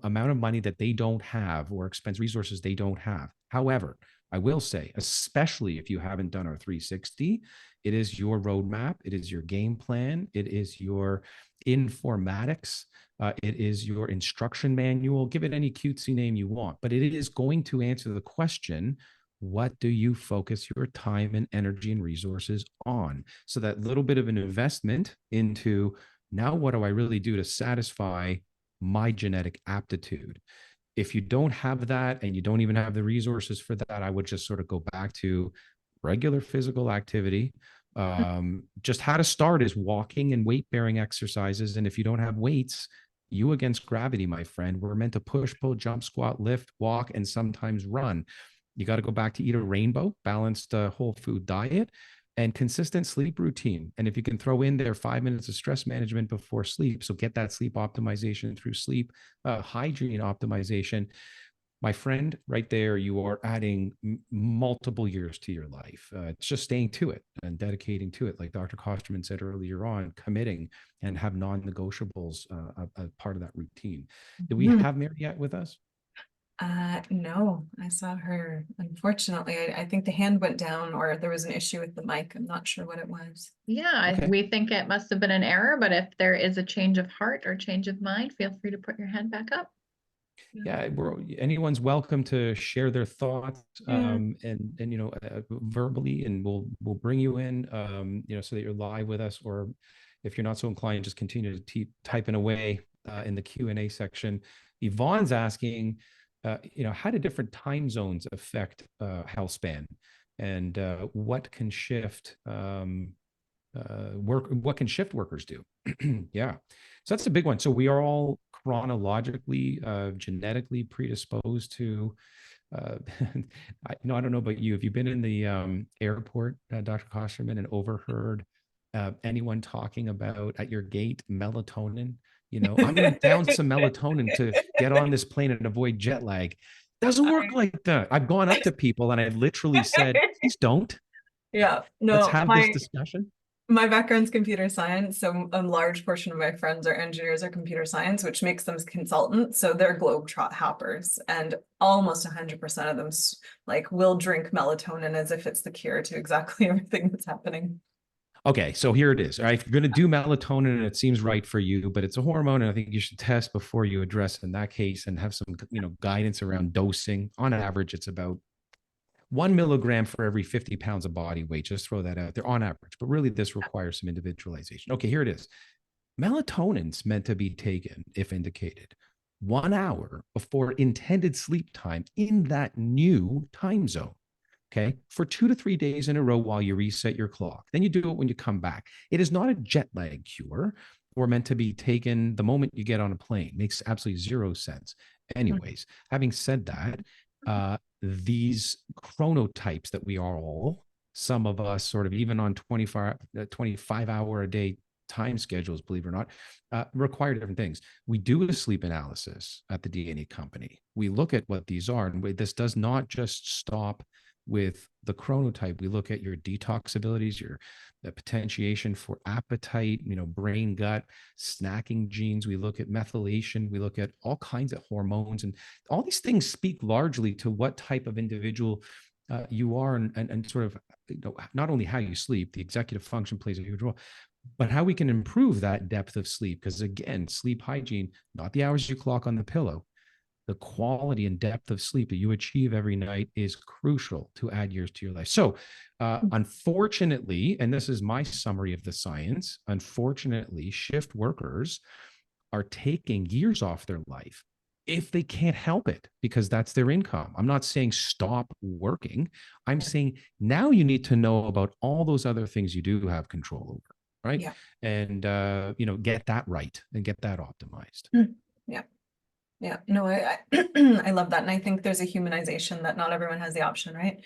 [SPEAKER 2] amount of money that they don't have or expense resources they don't have. However, I will say, especially if you haven't done our 360, it is your roadmap, it is your game plan, it is your informatics, it is your instruction manual. Give it any cutesy name you want, but it is going to answer the question, what do you focus your time and energy and resources on? So that little bit of an investment into, now what do I really do to satisfy my genetic aptitude? If you don't have that and you don't even have the resources for that, I would just sort of go back to regular physical activity. Just how to start is walking and weight bearing exercises. And if you don't have weights, you against gravity, my friend, we're meant to push, pull, jump, squat, lift, walk, and sometimes run. You got to go back to eat a rainbow, balanced whole food diet, and consistent sleep routine. And if you can throw in there 5 minutes of stress management before sleep, so get that sleep optimization through sleep hygiene optimization, my friend, right there, you are adding multiple years to your life. It's just staying to it and dedicating to it. Like Dr. Kostroman said earlier on, committing and have non-negotiables a part of that routine. Do we have Mary yet with us?
[SPEAKER 1] No, I saw her. Unfortunately, I think the hand went down or there was an issue with the mic. I'm not sure what it was.
[SPEAKER 3] Yeah,
[SPEAKER 2] Okay.
[SPEAKER 3] we think it must have been an error, but if there is a change of heart or change of mind, feel free to put your hand back up.
[SPEAKER 2] Yeah, anyone's welcome to share their thoughts and verbally, and we'll bring you in so that you're live with us, or if you're not so inclined, just continue to keep typing away in the Q&A section. Yvonne's asking, how do different time zones affect health span, and what can shift shift workers do? Yeah, so that's a big one. So we are all chronologically, genetically predisposed to I don't know about you. Have you been in the airport, Dr. Kosterman, and overheard anyone talking about at your gate melatonin? I'm going to down some melatonin to get on this plane and avoid jet lag. Doesn't work like that. I've gone up to people and I've literally said, please don't.
[SPEAKER 1] Yeah,
[SPEAKER 2] Let's
[SPEAKER 1] no,
[SPEAKER 2] have this discussion.
[SPEAKER 1] my background's computer science, so a large portion of my friends are engineers or computer science, which makes them consultants. So they're globetrot hoppers, and almost 100% of them will drink melatonin as if it's the cure to exactly everything that's happening.
[SPEAKER 2] Okay, so here it is. All right, if you're going to do melatonin and it seems right for you, but it's a hormone, and I think you should test before you address in that case and have some, guidance around dosing. On average, it's about 1 milligram for every 50 pounds of body weight. Just throw that out there on average, but really this requires some individualization. Okay, here it is. Melatonin's meant to be taken, if indicated, 1 hour before intended sleep time in that new time zone. Okay, for 2 to 3 days in a row while you reset your clock. Then you do it when you come back. It is not a jet lag cure or meant to be taken the moment you get on a plane. Makes absolutely zero sense. Anyways, having said that, these chronotypes that we are all, some of us sort of even on 25 hour a day time schedules, believe it or not, require different things. We do a sleep analysis at the DNA company. We look at what these are, and this does not just stop with the chronotype. We look at your detox abilities, your potentiation for appetite, brain, gut, snacking genes. We look at methylation. We look at all kinds of hormones, and all these things speak largely to what type of individual you are, and sort of not only how you sleep. The executive function plays a huge role, but how we can improve that depth of sleep. Because again, sleep hygiene, not the hours you clock on the pillow, the quality and depth of sleep that you achieve every night is crucial to add years to your life. So unfortunately, and this is my summary of the science, unfortunately, shift workers are taking years off their life if they can't help it, because that's their income. I'm not saying stop working. I'm saying now you need to know about all those other things you do have control over, right?
[SPEAKER 1] Yeah.
[SPEAKER 2] And, get that right and get that optimized.
[SPEAKER 1] Yeah. Yeah, no, I I love that. And I think there's a humanization that not everyone has the option, right?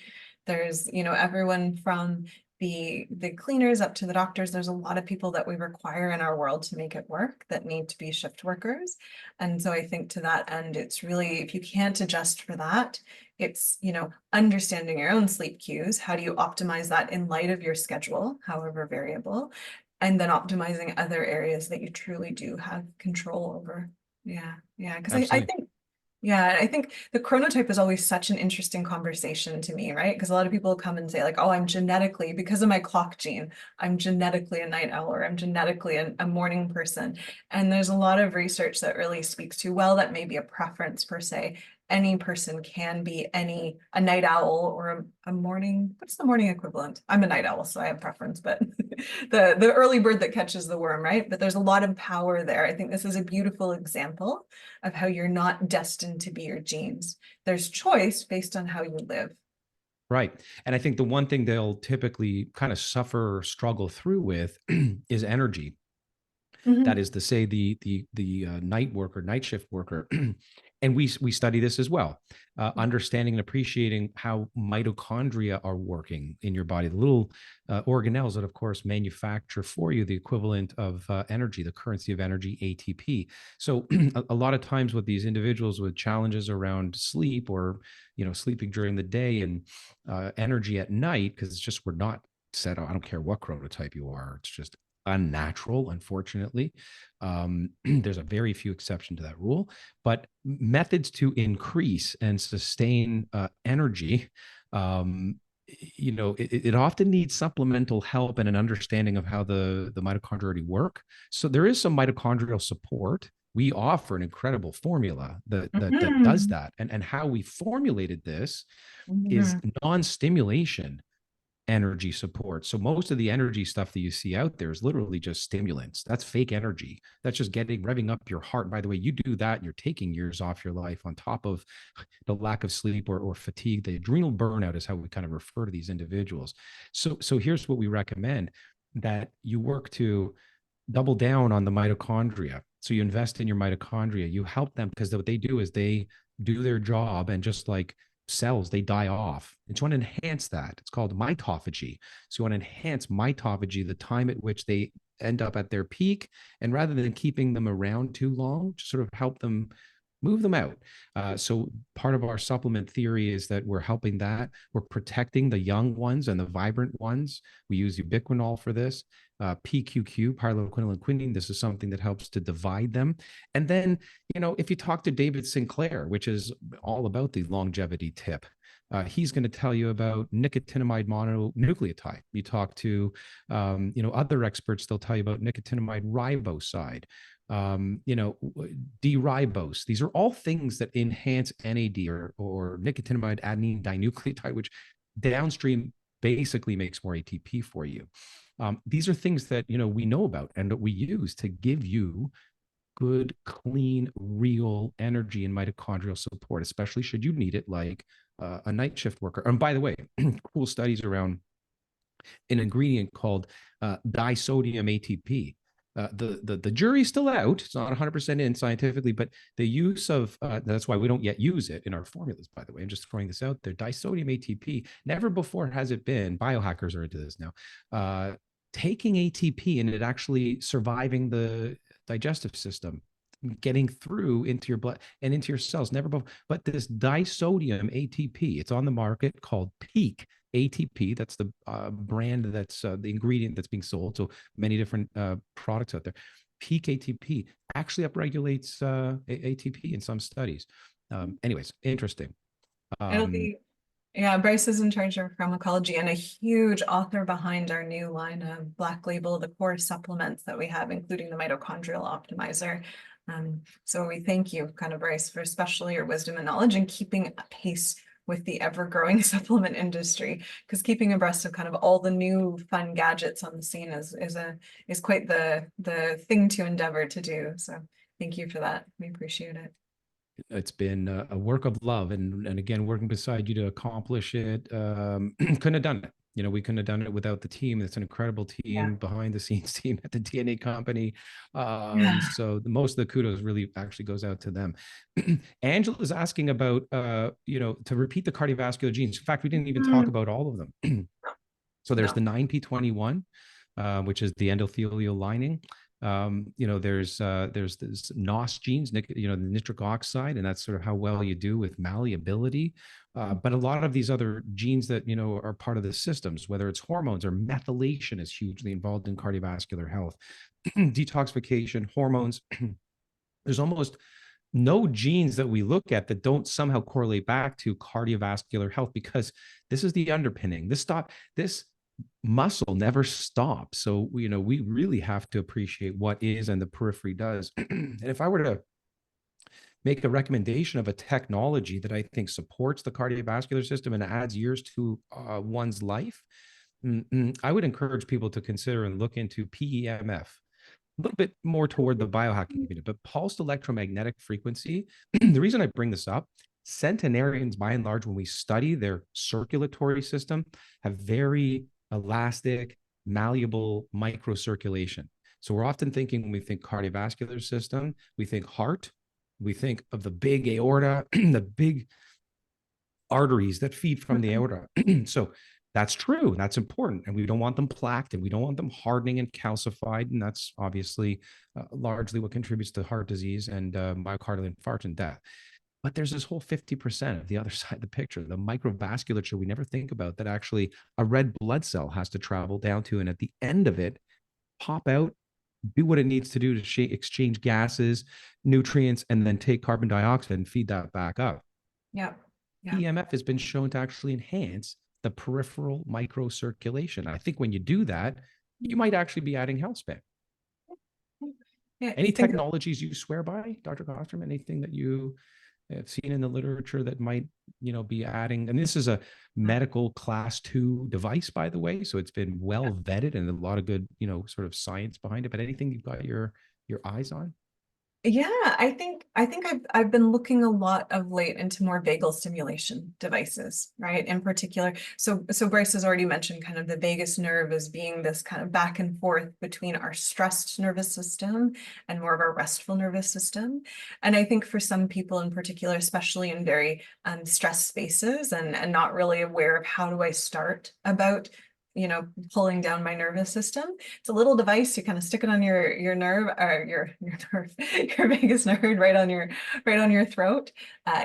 [SPEAKER 1] There's, everyone from the cleaners up to the doctors. There's a lot of people that we require in our world to make it work that need to be shift workers. And so I think to that end, it's really, if you can't adjust for that, it's, you know, understanding your own sleep cues. How do you optimize that in light of your schedule, however variable, and then optimizing other areas that you truly do have control over. Yeah, yeah, because I think, yeah, I think the chronotype is always such an interesting conversation to me, right? Because a lot of people come and say like, oh, I'm genetically, because of my clock gene, I'm genetically a night owl, or I'm genetically a morning person. And there's a lot of research that really speaks to, well, that may be a preference per se. Any person can be a night owl or a morning, what's the morning equivalent? I'm a night owl, so I have preference, but the early bird that catches the worm, right? But there's a lot of power there. I think this is a beautiful example of how you're not destined to be your genes. There's choice based on how you live.
[SPEAKER 2] Right. And I think the one thing they'll typically kind of suffer or struggle through with is energy. That is to say, the night worker, night shift worker, and we study this as well, understanding and appreciating how mitochondria are working in your body, the little organelles that, of course, manufacture for you the equivalent of energy, the currency of energy, ATP. So a lot of times with these individuals with challenges around sleep, or sleeping during the day and energy at night, because it's just, we're not set up. I don't care what chronotype you are, it's just unnatural, unfortunately. There's a very few exceptions to that rule, but methods to increase and sustain energy, it often needs supplemental help and an understanding of how the mitochondria already work. So there is some mitochondrial support. We offer an incredible formula that does that. And how we formulated this is non-stimulation energy support. So most of the energy stuff that you see out there is literally just stimulants. That's fake energy. That's just revving up your heart. By the way, you do that and you're taking years off your life on top of the lack of sleep or fatigue. The adrenal burnout is how we kind of refer to these individuals. So here's what we recommend: that you work to double down on the mitochondria. So you invest in your mitochondria, you help them, because what they do is they do their job, and just like cells, they die off. And you want to enhance that. It's called mitophagy. So you want to enhance mitophagy, the time at which they end up at their peak, and rather than keeping them around too long, just sort of help them move them out. So part of our supplement theory is that we're helping that. We're protecting the young ones and the vibrant ones. We use ubiquinol for this. PQQ, pyrroloquinol quinine. This is something that helps to divide them. And then, if you talk to David Sinclair, which is all about the longevity tip, he's going to tell you about nicotinamide mononucleotide. You talk to, other experts, they'll tell you about nicotinamide riboside, D-ribose. These are all things that enhance NAD, or nicotinamide adenine dinucleotide, which downstream basically makes more ATP for you. These are things that, we know about and that we use to give you good, clean, real energy and mitochondrial support, especially should you need it, like a night shift worker. And by the way, cool studies around an ingredient called disodium ATP. The jury's still out. It's not 100% in scientifically, but the use of, that's why we don't yet use it in our formulas, by the way. I'm just throwing this out there. Disodium ATP, never before has it been, biohackers are into this now, taking ATP and it actually surviving the digestive system, getting through into your blood and into your cells, never before. But this disodium ATP, it's on the market, called Peak ATP. That's the brand, that's the ingredient that's being sold. So many different products out there. Peak ATP actually upregulates ATP in some studies. Anyways, interesting.
[SPEAKER 1] It'll be, yeah, Bryce is in charge of pharmacology and a huge author behind our new line of Black Label, the core supplements that we have, including the mitochondrial optimizer. So we thank you, Bryce, for especially your wisdom and knowledge and keeping pace with the ever-growing supplement industry, because keeping abreast of all the new fun gadgets on the scene is quite the thing to endeavor to do. So thank you for that. We appreciate it.
[SPEAKER 2] It's been a work of love, and again, working beside you to accomplish it. Couldn't have done it. We couldn't have done it without the team. It's an incredible team, behind the scenes team at the DNA company. So most of the kudos really actually goes out to them. Angela is asking about, to repeat the cardiovascular genes. In fact, we didn't even talk about all of them. So there's
[SPEAKER 1] No.
[SPEAKER 2] the 9p21, which is the endothelial lining. There's this NOS genes, the nitric oxide, and that's sort of how well you do with malleability. But a lot of these other genes that, are part of the systems, whether it's hormones or methylation is hugely involved in cardiovascular health, detoxification, hormones. There's almost no genes that we look at that don't somehow correlate back to cardiovascular health, because this is the underpinning. This muscle never stops. So, we really have to appreciate what is and the periphery does. And if I were to make a recommendation of a technology that I think supports the cardiovascular system and adds years to one's life, I would encourage people to consider and look into PEMF. A little bit more toward the biohacking community, but pulsed electromagnetic frequency. The reason I bring this up, centenarians, by and large, when we study their circulatory system, have very elastic, malleable microcirculation. So we're often thinking, when we think cardiovascular system, we think heart, we think of the big aorta, the big arteries that feed from the aorta. So that's true. That's important. And we don't want them plaqued, and we don't want them hardening and calcified. And that's obviously largely what contributes to heart disease and myocardial infarction and death. But there's this whole 50% of the other side of the picture, the microvasculature we never think about, that actually a red blood cell has to travel down to, and at the end of it, pop out, do what it needs to do to exchange gases, nutrients, and then take carbon dioxide and feed that back up.
[SPEAKER 1] Yeah.
[SPEAKER 2] PEMF has been shown to actually enhance the peripheral microcirculation. I think when you do that, you might actually be adding healthspan.
[SPEAKER 1] Yeah.
[SPEAKER 2] Any technologies you swear by, Dr. Kostroman? Anything that you have seen in the literature that might, be adding? And this is a medical class 2 device, by the way, so it's been well vetted and a lot of good, sort of science behind it. But anything you've got your eyes on?
[SPEAKER 1] Yeah, I think I've been looking a lot of late into more vagal stimulation devices, right? In particular, so Bryce has already mentioned kind of the vagus nerve as being this kind of back and forth between our stressed nervous system and more of our restful nervous system. And I think for some people in particular, especially in very stressed spaces and not really aware of how do I start about pulling down my nervous system. It's a little device. You kind of stick it on your nerve, or your nerve, your vagus nerve, right on your throat.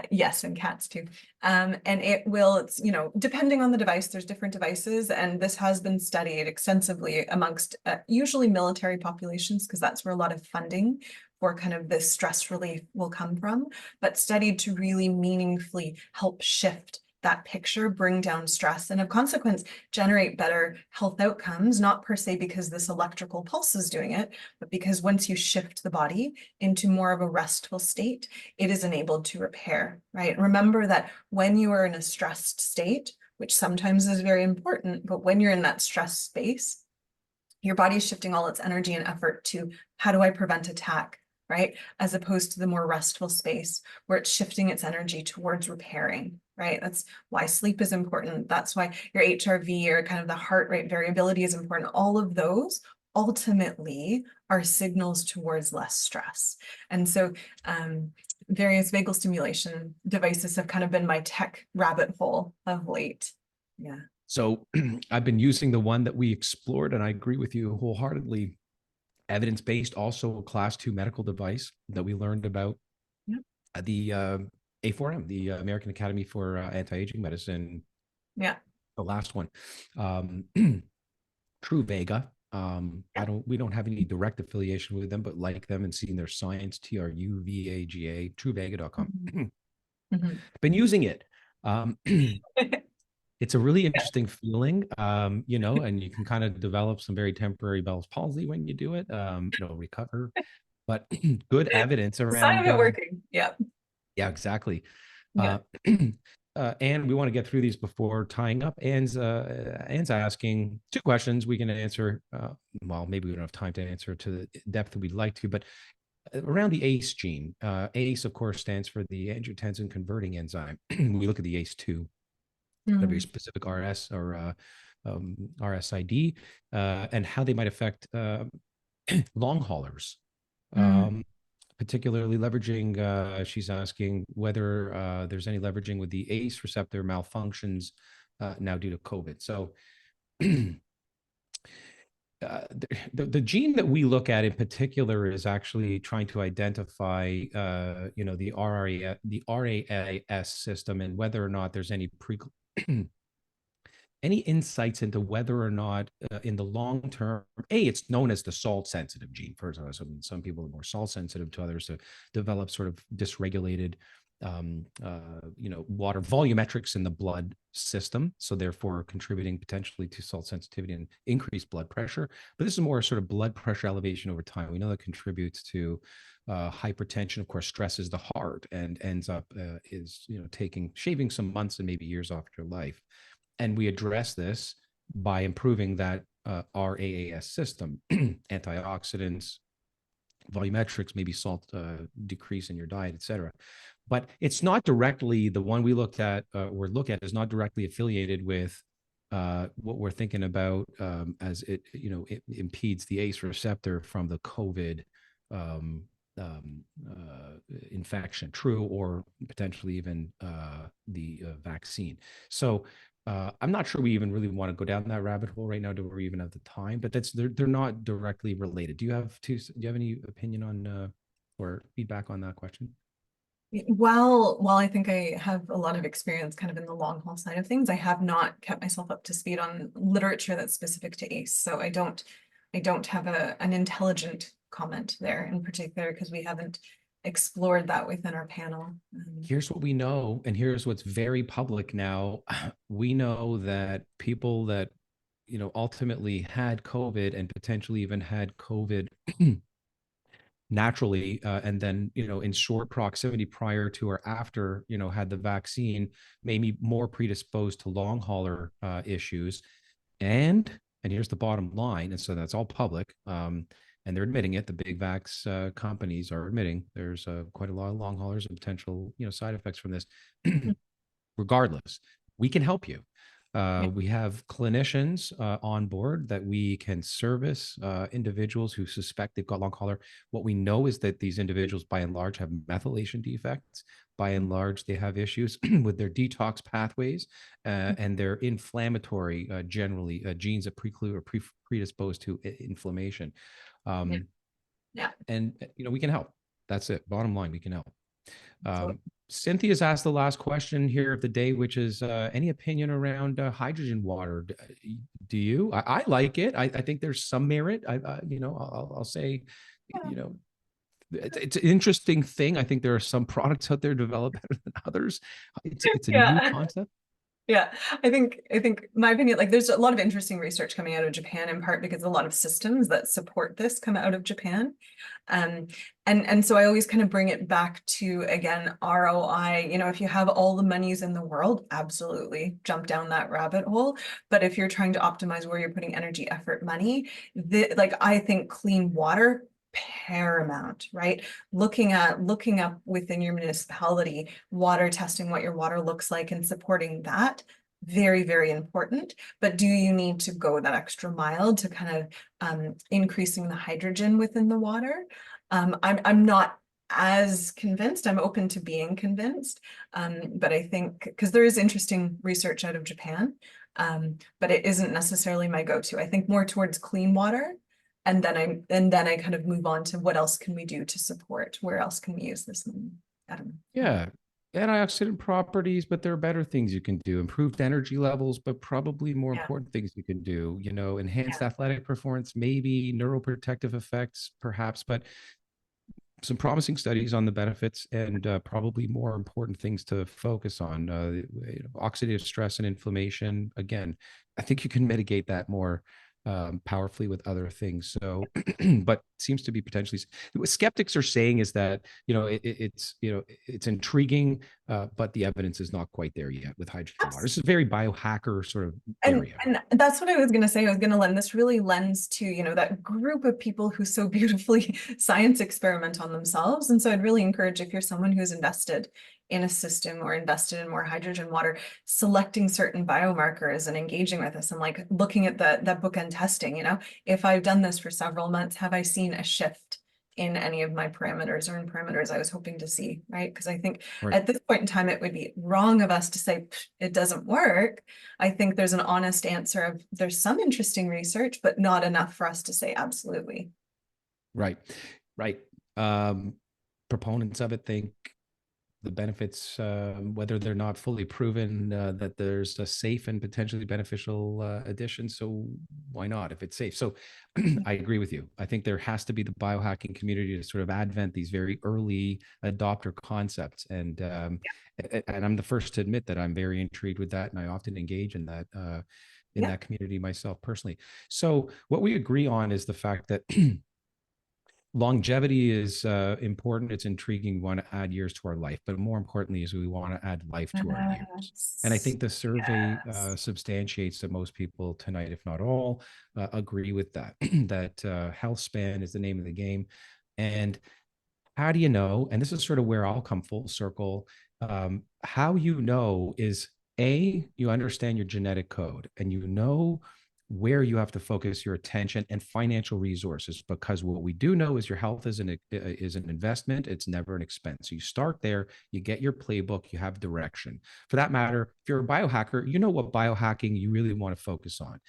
[SPEAKER 1] Yes, and cats too. And it will, it's, depending on the device, there's different devices, and this has been studied extensively amongst usually military populations, because that's where a lot of funding for kind of this stress relief will come from, but studied to really meaningfully help shift that picture, bring down stress, and of consequence, generate better health outcomes, not per se because this electrical pulse is doing it, but because once you shift the body into more of a restful state, it is enabled to repair, right? Remember that when you are in a stressed state, which sometimes is very important, but when you're in that stress space, your body is shifting all its energy and effort to how do I prevent attack, right? As opposed to the more restful space where it's shifting its energy towards repairing, right? That's why sleep is important. That's why your HRV, or kind of the heart rate variability, is important. All of those ultimately are signals towards less stress. And so various vagal stimulation devices have kind of been my tech rabbit hole of late. Yeah.
[SPEAKER 2] So I've been using the one that we explored, and I agree with you wholeheartedly. Evidence-based, also a class 2 medical device that we learned about at the A4M, the American Academy for Anti-Aging Medicine.
[SPEAKER 1] Yeah.
[SPEAKER 2] The last one. True Vega. We don't have any direct affiliation with them, but like them and seeing their science, TRUVAGA, TrueVega.com. Been using it. It's a really interesting feeling, and you can kind of develop some very temporary Bell's palsy when you do it, recover, but good evidence around.
[SPEAKER 1] Sign of it working. Yeah.
[SPEAKER 2] Yeah, exactly.
[SPEAKER 1] Yeah.
[SPEAKER 2] And we want to get through these before tying up. Anne's asking 2 questions we can answer. Well, maybe we don't have time to answer to the depth that we'd like to, but around the ACE gene. ACE, of course, stands for the angiotensin converting enzyme. We look at the ACE2. A very specific RS or RSID, and how they might affect long haulers, particularly leveraging. She's asking whether there's any leveraging with the ACE receptor malfunctions now due to COVID. So the gene that we look at in particular is actually trying to identify, the RAS system, and whether or not there's any any insights into whether or not in the long term, it's known as the salt sensitive gene. First of all, some people are more salt sensitive to others to develop sort of dysregulated water volumetrics in the blood system, so therefore contributing potentially to salt sensitivity and increased blood pressure. But this is more sort of blood pressure elevation over time. We know that contributes to hypertension. Of course, stresses the heart and ends up shaving some months and maybe years off your life. And we address this by improving that RAAS system, antioxidants, volumetrics, maybe salt decrease in your diet, et cetera. But it's not directly, the one we look at is not directly affiliated with what we're thinking about as it impedes the ACE receptor from the COVID infection, true, or potentially even the vaccine. So I'm not sure we even really want to go down that rabbit hole right now. Do we even have the time? But they're not directly related. Do you have any opinion on or feedback on that question?
[SPEAKER 1] Well, I think I have a lot of experience kind of in the long haul side of things, I have not kept myself up to speed on literature that's specific to ACE. So I don't have an intelligent comment there in particular, because we haven't explored that within our panel.
[SPEAKER 2] Here's what we know, and here's what's very public now. We know that people that, ultimately had COVID and potentially even had COVID naturally, and then, in short proximity prior to or after, had the vaccine, may be more predisposed to long hauler issues. And here's the bottom line. And so that's all public. And they're admitting it. The big vax companies are admitting there's quite a lot of long haulers and potential, side effects from this. Regardless, we can help you. We have clinicians on board that we can service individuals who suspect they've got long hauler. What we know is that these individuals, by and large, have methylation defects. By and large, they have issues with their detox pathways and their inflammatory, generally, genes that preclude or predispose to inflammation. And we can help. That's it. Bottom line, we can help. Cynthia's asked the last question here of the day, which is any opinion around hydrogen water? Do you? I like it. I think there's some merit. I'll say, it's an interesting thing. I think there are some products out there developed better than others. It's a new concept.
[SPEAKER 1] Yeah, I think my opinion, like, there's a lot of interesting research coming out of Japan, in part because a lot of systems that support this come out of Japan. And so I always kind of bring it back to, again, ROI. If you have all the monies in the world, absolutely jump down that rabbit hole. But if you're trying to optimize where you're putting energy, effort, money, I think clean water, paramount, right? Looking up within your municipality, water testing, what your water looks like, and supporting that, very, very important. But do you need to go that extra mile to kind of increasing the hydrogen within the water? I'm not as convinced. I'm open to being convinced, but I think because there is interesting research out of Japan, but it isn't necessarily my go-to. I think more towards clean water. And then I kind of move on to what else can we do to support? Where else can we use this? I don't know.
[SPEAKER 2] Yeah. Antioxidant properties, but there are better things you can do. Improved energy levels, but probably more important things you can do. Enhanced athletic performance, maybe neuroprotective effects, perhaps, but some promising studies on the benefits, and probably more important things to focus on. Oxidative stress and inflammation. Again, I think you can mitigate that more powerfully with other things. So, but seems to be potentially, what skeptics are saying is that, it's intriguing, but the evidence is not quite there yet with hydrogen water. This is a very biohacker sort of area.
[SPEAKER 1] And that's what I was going to say. I was going to lend, this really lends to, that group of people who so beautifully science experiment on themselves. And so I'd really encourage, if you're someone who's invested in a system or invested in more hydrogen water, selecting certain biomarkers and engaging with us, and like looking at that bookend testing. If I've done this for several months, have I seen a shift in any of my parameters or in parameters I was hoping to see, right? Because I think
[SPEAKER 2] Right.
[SPEAKER 1] at this point in time, it would be wrong of us to say it doesn't work. I think there's an honest answer of there's some interesting research, but not enough for us to say absolutely.
[SPEAKER 2] Right. Right. Proponents of it think the benefits, whether they're not fully proven, that there's a safe and potentially beneficial addition. So why not if it's safe? So I agree with you. I think there has to be the biohacking community to sort of advent these very early adopter concepts. And I'm the first to admit that I'm very intrigued with that. And I often engage in that that community myself personally. So what we agree on is the fact that longevity is important. It's intriguing. We want to add years to our life, but more importantly is we want to add life to our years. And I think the survey substantiates that most people tonight, if not all, agree with that, that health span is the name of the game. And how do you know? And this is sort of where I'll come full circle. How you know is you understand your genetic code and you know where you have to focus your attention and financial resources, because what we do know is your health is an investment. It's never an expense. So you start there, you get your playbook, you have direction. For that matter, if you're a biohacker, you know what biohacking you really want to focus on.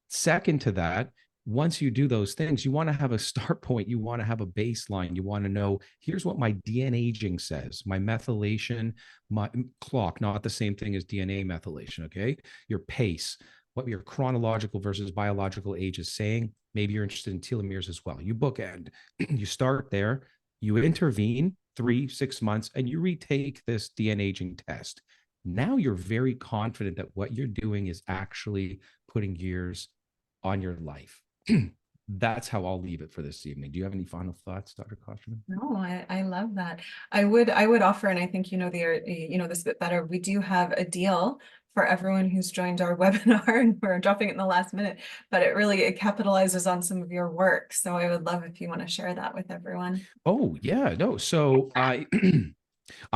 [SPEAKER 2] Second to that, once you do those things, you want to have a start point. You want to have a baseline. You want to know, here's what my DNA aging says, my methylation, my clock, not the same thing as DNA methylation, okay? Your pace, what your chronological versus biological age is saying. Maybe you're interested in telomeres as well. You bookend, you start there, you intervene 3-6 months, and you retake this DNA aging test. Now you're very confident that what you're doing is actually putting years on your life. That's how I'll leave it for this evening. Do you have any final thoughts, Dr. Kostroman?
[SPEAKER 1] No, I love that. I would offer, and I think you know this a bit better. We do have a deal for everyone who's joined our webinar, and we're dropping it in the last minute, but it capitalizes on some of your work. So I would love if you want to share that with everyone.
[SPEAKER 2] Oh yeah, no. So I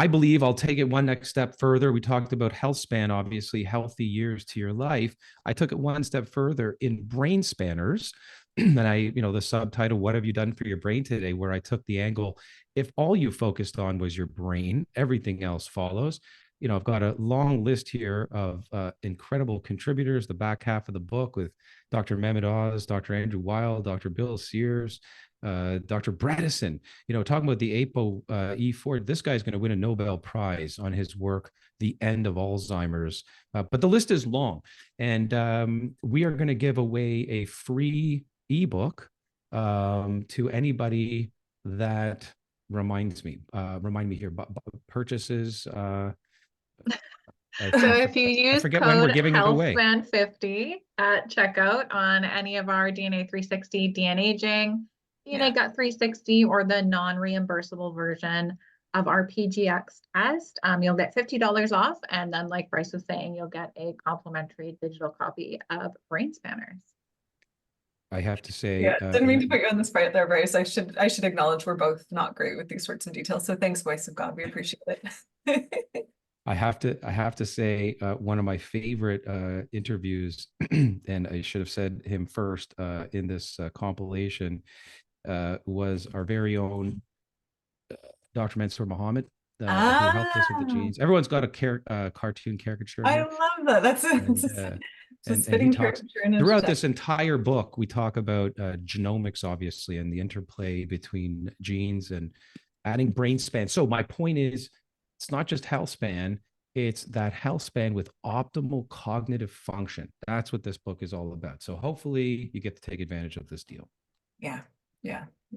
[SPEAKER 2] believe I'll take it one next step further. We talked about health span, obviously healthy years to your life. I took it one step further in brain spanners. And the subtitle, what have you done for your brain today? Where I took the angle, if all you focused on was your brain, everything else follows. I've got a long list here of incredible contributors, the back half of the book with Dr. Mehmet Oz, Dr. Andrew Wylde, Dr. Bill Sears, Dr. Bredesen, talking about the ApoE4, this guy's going to win a Nobel Prize on his work, The End of Alzheimer's. But the list is long. And we are going to give away a free ebook to anybody that remind me here, purchases.
[SPEAKER 3] So if you use code HealthSpan50 at checkout on any of our DNA 360 DNA aging, DNA Gut 360, or the non-reimbursable version of our PGX test, you'll get $50 off. And then, like Bryce was saying, you'll get a complimentary digital copy of Brain Spanners.
[SPEAKER 2] I have to say,
[SPEAKER 1] didn't mean to put you on the spot there, Bryce. I should acknowledge we're both not great with these sorts of details. So thanks, Voice of God. We appreciate it.
[SPEAKER 2] I have to say, one of my favorite interviews, and I should have said him first in this compilation, was our very own Dr. Mansour Muhammad, who helped us with the genes. Everyone's got a cartoon caricature.
[SPEAKER 1] I love that. That's
[SPEAKER 2] and he talks throughout this entire book. We talk about genomics, obviously, and the interplay between genes and adding brain span. So my point is, it's not just health span, it's that health span with optimal cognitive function. That's what this book is all about. So hopefully you get to take advantage of this deal.
[SPEAKER 1] Yeah.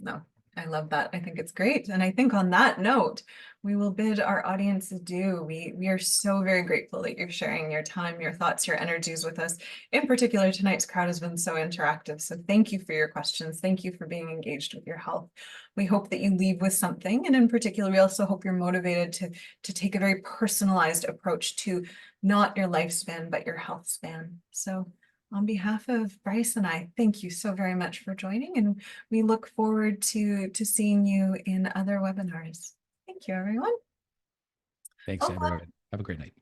[SPEAKER 1] No, I love that. I think it's great. And I think on that note, we will bid our audience adieu. We are so very grateful that you're sharing your time, your thoughts, your energies with us. In particular, tonight's crowd has been so interactive. So thank you for your questions. Thank you for being engaged with your health. We hope that you leave with something. And in particular, we also hope you're motivated to take a very personalized approach to not your lifespan, but your health span. So on behalf of Bryce and I, thank you so very much for joining, and we look forward to seeing you in other webinars. Thank you, everyone.
[SPEAKER 2] Thanks, everyone. Have a great night.